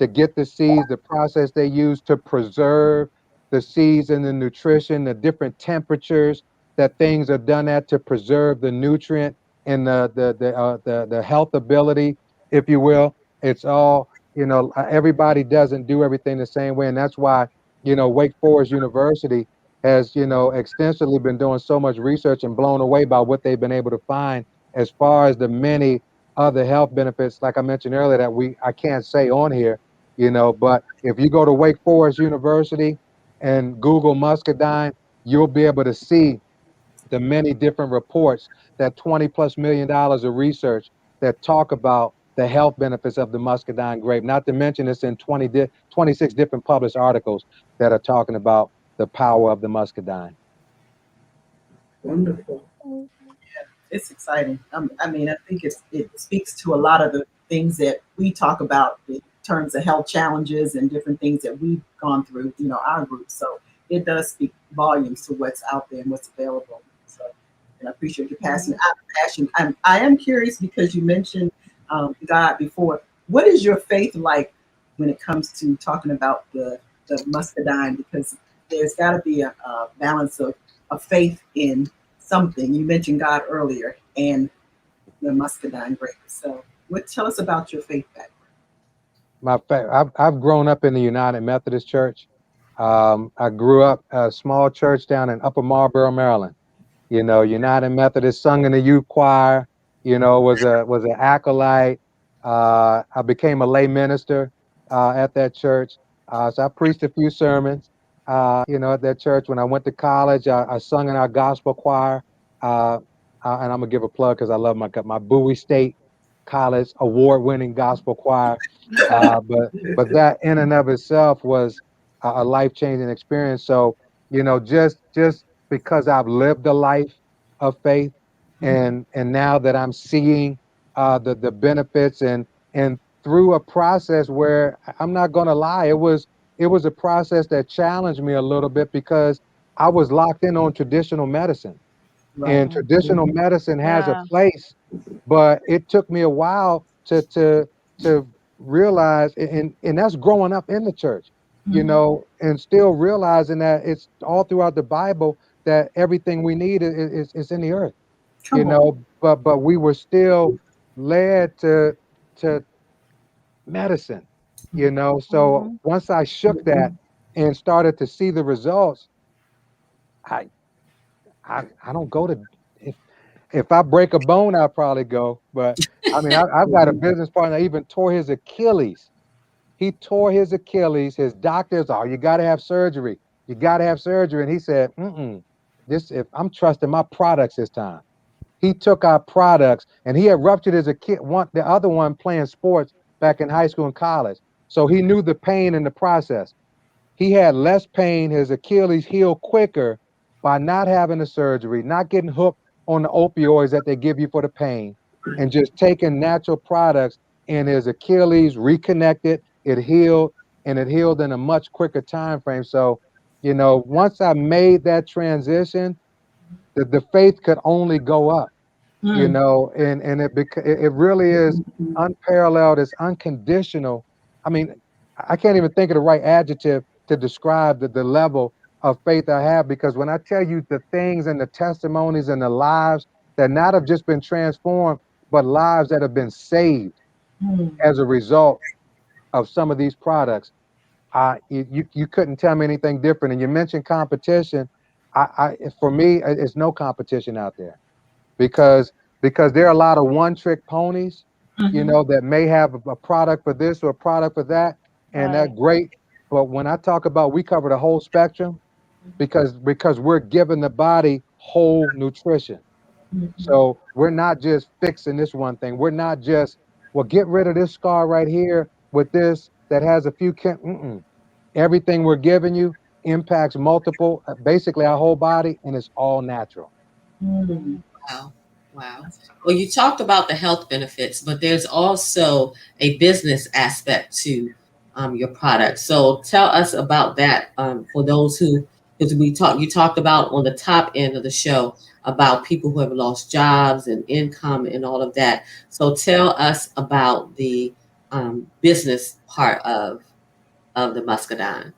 get the seeds, the process they use to preserve the seeds and the nutrition, the different temperatures that things are done at to preserve the nutrient and the health ability, if you will. It's all, you know, everybody doesn't do everything the same way. And that's why, you know, Wake Forest University has, you know, extensively been doing so much research and blown away by what they've been able to find as far as the many other health benefits, like I mentioned earlier, that I can't say on here, you know. But if you go to Wake Forest University and Google muscadine, you'll be able to see the many different reports, that $20+ million of research that talk about the health benefits of the muscadine grape. Not to mention it's in 26 different published articles that are talking about the power of the muscadine. Wonderful. It's exciting. I mean, I think it speaks to a lot of the things that we talk about in terms of health challenges and different things that we've gone through, you know, our group. So it does speak volumes to what's out there and what's available. So, and I appreciate your passion. I am curious, because you mentioned God before. What is your faith like when it comes to talking about the muscadine? Because there's got to be a balance of faith in something. You mentioned God earlier, and the muscadine grape. So, tell us about your faith background. I've grown up in the United Methodist Church. I grew up a small church down in Upper Marlboro, Maryland. You know, United Methodist, sung in the youth choir. You know, was an acolyte. I became a lay minister at that church. So I preached a few sermons. You know, at that church. When I went to college, I sung in our gospel choir. And I'm gonna give a plug because I love my Bowie State College award-winning gospel choir. But that in and of itself was a life-changing experience. So, you know, just because I've lived a life of faith, and now that I'm seeing the benefits, and through a process where, I'm not gonna lie, it was a process that challenged me a little bit, because I was locked in on traditional medicine. Right. And traditional medicine has a place, but it took me a while to realize, and that's growing up in the church, you know, and still realizing that it's all throughout the Bible that everything we need is in the earth, you know, but we were still led to medicine, you know. So once I shook that and started to see the results, I don't go to, If I break a bone, I'll probably go. But I mean, I've got a business partner that even tore his Achilles. He tore his Achilles. His doctors, oh, you got to have surgery. You got to have surgery. And he said, if I'm trusting my products this time. He took our products, and he had ruptured his the other one playing sports back in high school and college. So he knew the pain in the process. He had less pain. His Achilles healed quicker by not having the surgery, not getting hooked on the opioids that they give you for the pain, and just taking natural products. And his Achilles reconnected, it healed, and it healed in a much quicker time frame. So, once I made that transition, the faith could only go up. And it really is unparalleled. It's unconditional. I mean, I can't even think of the right adjective to describe the level of faith I have, because when I tell you the things and the testimonies and the lives that not have just been transformed, but lives that have been saved as a result of some of these products, you couldn't tell me anything different. And you mentioned competition. For me, it's no competition out there, because there are a lot of one-trick ponies, that may have a product for this or a product for that, and that's great. But when I talk about, we cover the whole spectrum, because we're giving the body whole nutrition. So we're not just fixing this one thing. We're not just, well, get rid of this scar right here with this that has a few. Everything we're giving you impacts multiple, basically our whole body, and it's all natural. Wow. Wow. Well, you talked about the health benefits, but there's also a business aspect to your product. So tell us about that, for those who, because you talked about on the top end of the show about people who have lost jobs and income and all of that. So tell us about the business part of the Muscadine.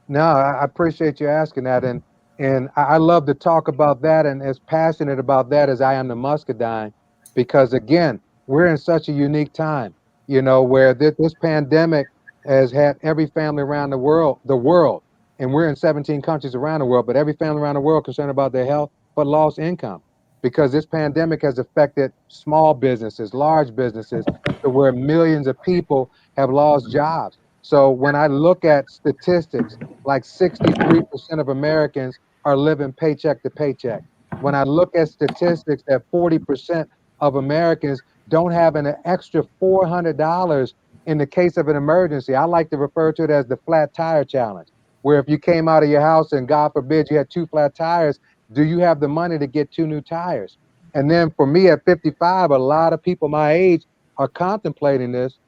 No, I appreciate you asking that, and I love to talk about that, and as passionate about that as I am the Muscadine, because again, we're in such a unique time, where this pandemic has had every family around the world, and we're in 17 countries around the world, but every family around the world concerned about their health, but lost income, because this pandemic has affected small businesses, large businesses, to where millions of people have lost jobs. So when I look at statistics, like 63% of Americans are living paycheck to paycheck. When I look at statistics that 40% of Americans don't have an extra $400 in the case of an emergency. I like to refer to it as the flat tire challenge, where if you came out of your house and God forbid you had 2 flat tires, do you have the money to get 2 new tires? And then for me at 55, a lot of people my age are contemplating this.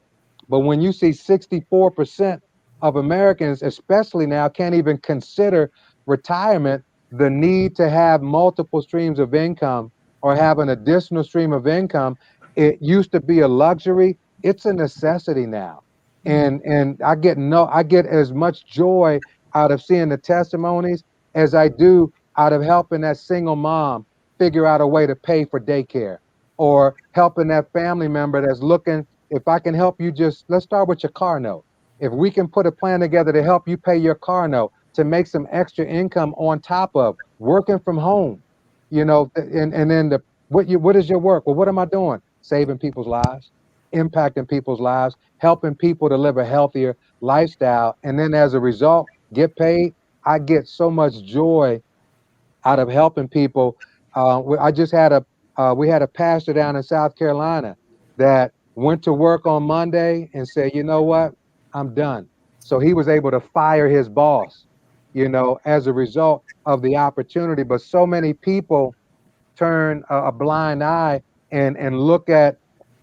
But when you see 64% of Americans, especially now, can't even consider retirement, the need to have multiple streams of income or have an additional stream of income, it used to be a luxury. It's a necessity now. And I get as much joy out of seeing the testimonies as I do out of helping that single mom figure out a way to pay for daycare, or helping that family member that's looking. If I can help you, let's start with your car note. If we can put a plan together to help you pay your car note, to make some extra income on top of working from home, and then what is your work? Well, what am I doing? Saving people's lives, impacting people's lives, helping people to live a healthier lifestyle. And then as a result, get paid. I get so much joy out of helping people. I just had we had a pastor down in South Carolina that went to work on Monday and said, you know what, I'm done. So he was able to fire his boss, as a result of the opportunity. But so many people turn a blind eye and look at,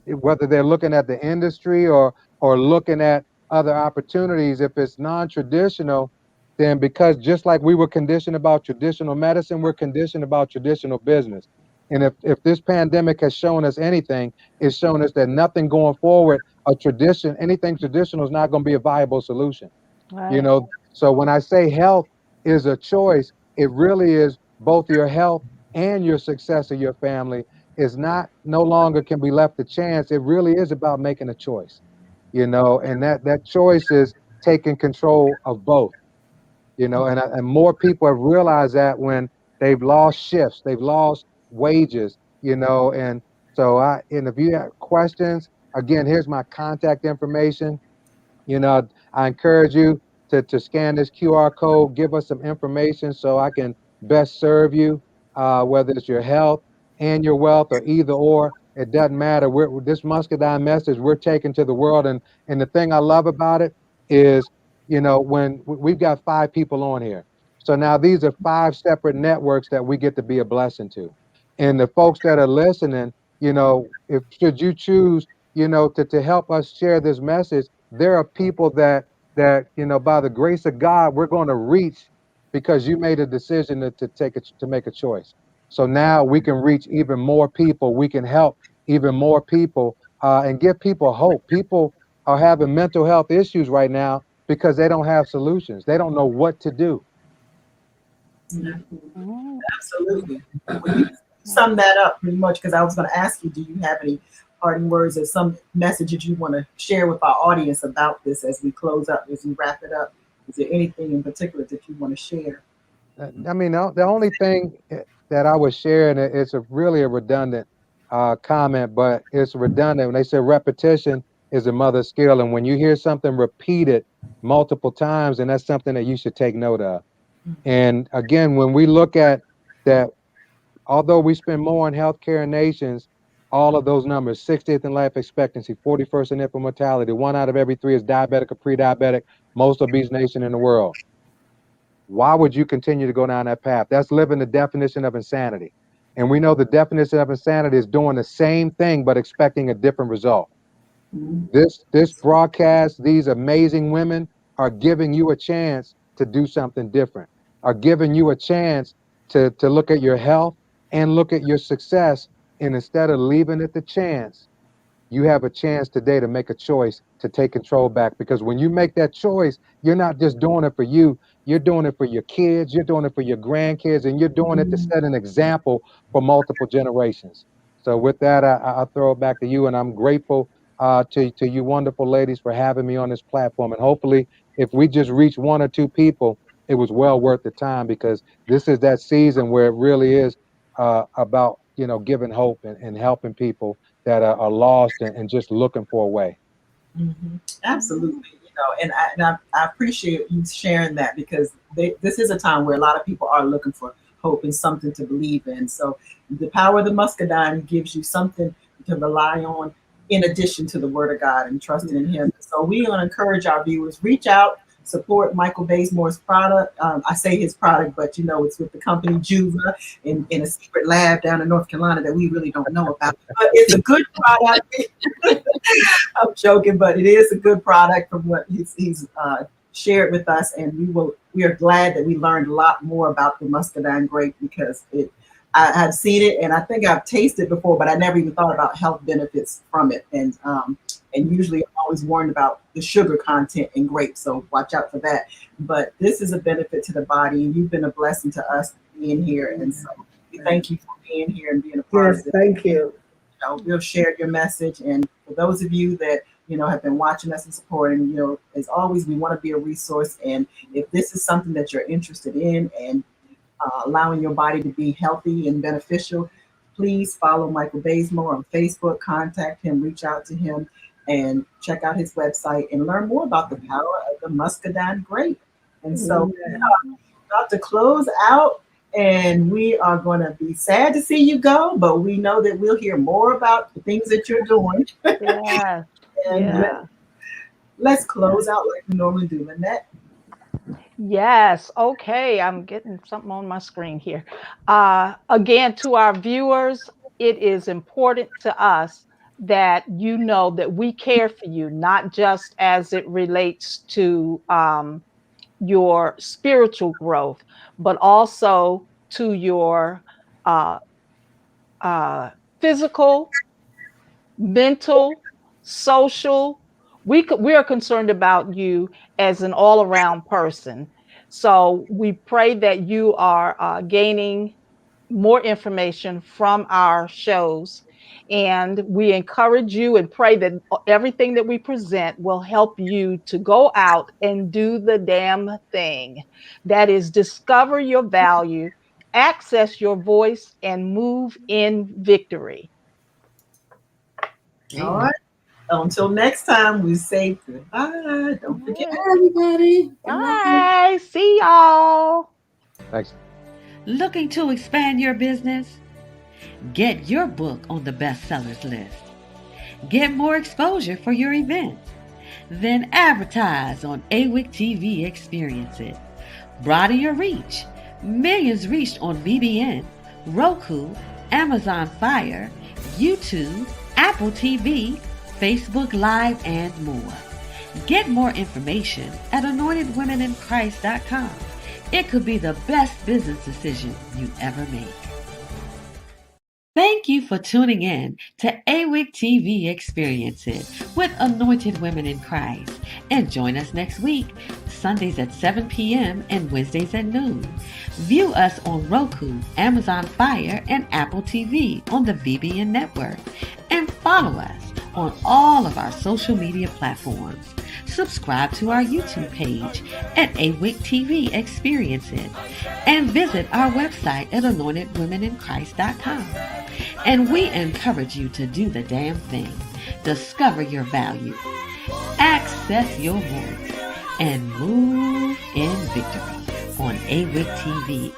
whether they're looking at the industry or looking at other opportunities. If it's non-traditional, then, because just like we were conditioned about traditional medicine, we're conditioned about traditional business. And if this pandemic has shown us anything, it's shown us that nothing going forward, anything traditional is not going to be a viable solution. Right. So when I say health is a choice, it really is both your health and your success of your family is no longer can be left to chance. It really is about making a choice, and that choice is taking control of both. And more people have realized that when they've lost shifts, they've lost wages, And so and if you have questions, again, here's my contact information. I encourage you to scan this QR code, give us some information so I can best serve you, whether it's your health and your wealth or either or. It doesn't matter. This Muscadine message we're taking to the world. And the thing I love about it is, when we've got 5 people on here. So now these are 5 separate networks that we get to be a blessing to. And the folks that are listening, if should you choose, to help us share this message, there are people that by the grace of God we're going to reach because you made a decision to make a choice. So now we can reach even more people. We can help even more people and give people hope. People are having mental health issues right now because they don't have solutions. They don't know what to do. Absolutely. Well, you sum that up pretty much, because I was going to ask you, do you have any parting words or some messages you want to share with our audience about this as we close up, as we wrap it up? Is there anything in particular that you want to share? I mean, the only thing that I was sharing, it's really a redundant comment, but it's redundant when they say repetition is the mother of skill. And when you hear something repeated multiple times, and that's something that you should take note of. And again, when we look at that, although we spend more on healthcare in nations, all of those numbers, 60th in life expectancy, 41st in infant mortality, 1 out of every 3 is diabetic or pre-diabetic, most obese nation in the world. Why would you continue to go down that path? That's living the definition of insanity. And we know the definition of insanity is doing the same thing but expecting a different result. This broadcast, these amazing women are giving you a chance to do something different, are giving you a chance to look at your health and look at your success. And instead of leaving it to chance, you have a chance today to make a choice to take control back. Because when you make that choice, you're not just doing it for you, you're doing it for your kids, you're doing it for your grandkids, and you're doing it to set an example for multiple generations. So with that, I'll throw it back to you, and I'm grateful to you wonderful ladies for having me on this platform. And hopefully, if we just reach 1 or 2 people, it was well worth the time, because this is that season where it really is about, giving hope and helping people that are lost and just looking for a way. Absolutely. I appreciate you sharing that, because this is a time where a lot of people are looking for hope and something to believe in. So the power of the Muscadine gives you something to rely on in addition to the word of God and trusting in him. So we want to encourage our viewers, reach out, support Michael Bazemore's product. I say his product, but it's with the company Juve in a secret lab down in North Carolina that we really don't know about. But it's a good product. I'm joking, but it is a good product from what he's shared with us, and we are glad that we learned a lot more about the Muscadine grape, because I had seen it and I think I've tasted it before, but I never even thought about health benefits from it. And usually I'm always warned about the sugar content in grapes, so watch out for that. But this is a benefit to the body, and you've been a blessing to us being here. And so we thank you for being here and being a part of this. Thank you. We'll share your message. And for those of you that have been watching us and supporting, as always, we want to be a resource. And if this is something that you're interested in and allowing your body to be healthy and beneficial, please follow Michael Bazemore on Facebook, contact him, reach out to him, and check out his website and learn more about the power of the Muscadine grape. And so about to close out, and we are going to be sad to see you go, but we know that we'll hear more about the things that you're doing. Let's close out like we normally do, Lynette. Yes. Okay. I'm getting something on my screen here. Again, to our viewers, it is important to us that you know that we care for you, not just as it relates to your spiritual growth, but also to your physical, mental, social. We are concerned about you as an all-around person. So we pray that you are gaining more information from our shows, and we encourage you and pray that everything that we present will help you to go out and do the damn thing. That is, discover your value access your voice and move in victory. All right. Until next time, we say goodbye. Don't forget. Bye, everybody. Bye. See y'all. Thanks. Looking to expand your business? Get your book on the bestsellers list. Get more exposure for your event. Then advertise on AWIC TV Experiences. Broaden your reach. Millions reached on BBN, Roku, Amazon Fire, YouTube, Apple TV, Facebook Live, and more. Get more information at anointedwomeninchrist.com. It could be the best business decision you ever make. Thank you for tuning in to AWIC TV Experiences with Anointed Women in Christ. And join us next week, Sundays at 7 p.m. and Wednesdays at noon. View us on Roku, Amazon Fire, and Apple TV on the VBN network. And follow us on all of our social media platforms. Subscribe to our YouTube page at AWIC TV Experiences and visit our website at anointedwomeninchrist.com. And we encourage you to do the damn thing. Discover your value, access your voice, and move in victory on AWIC TV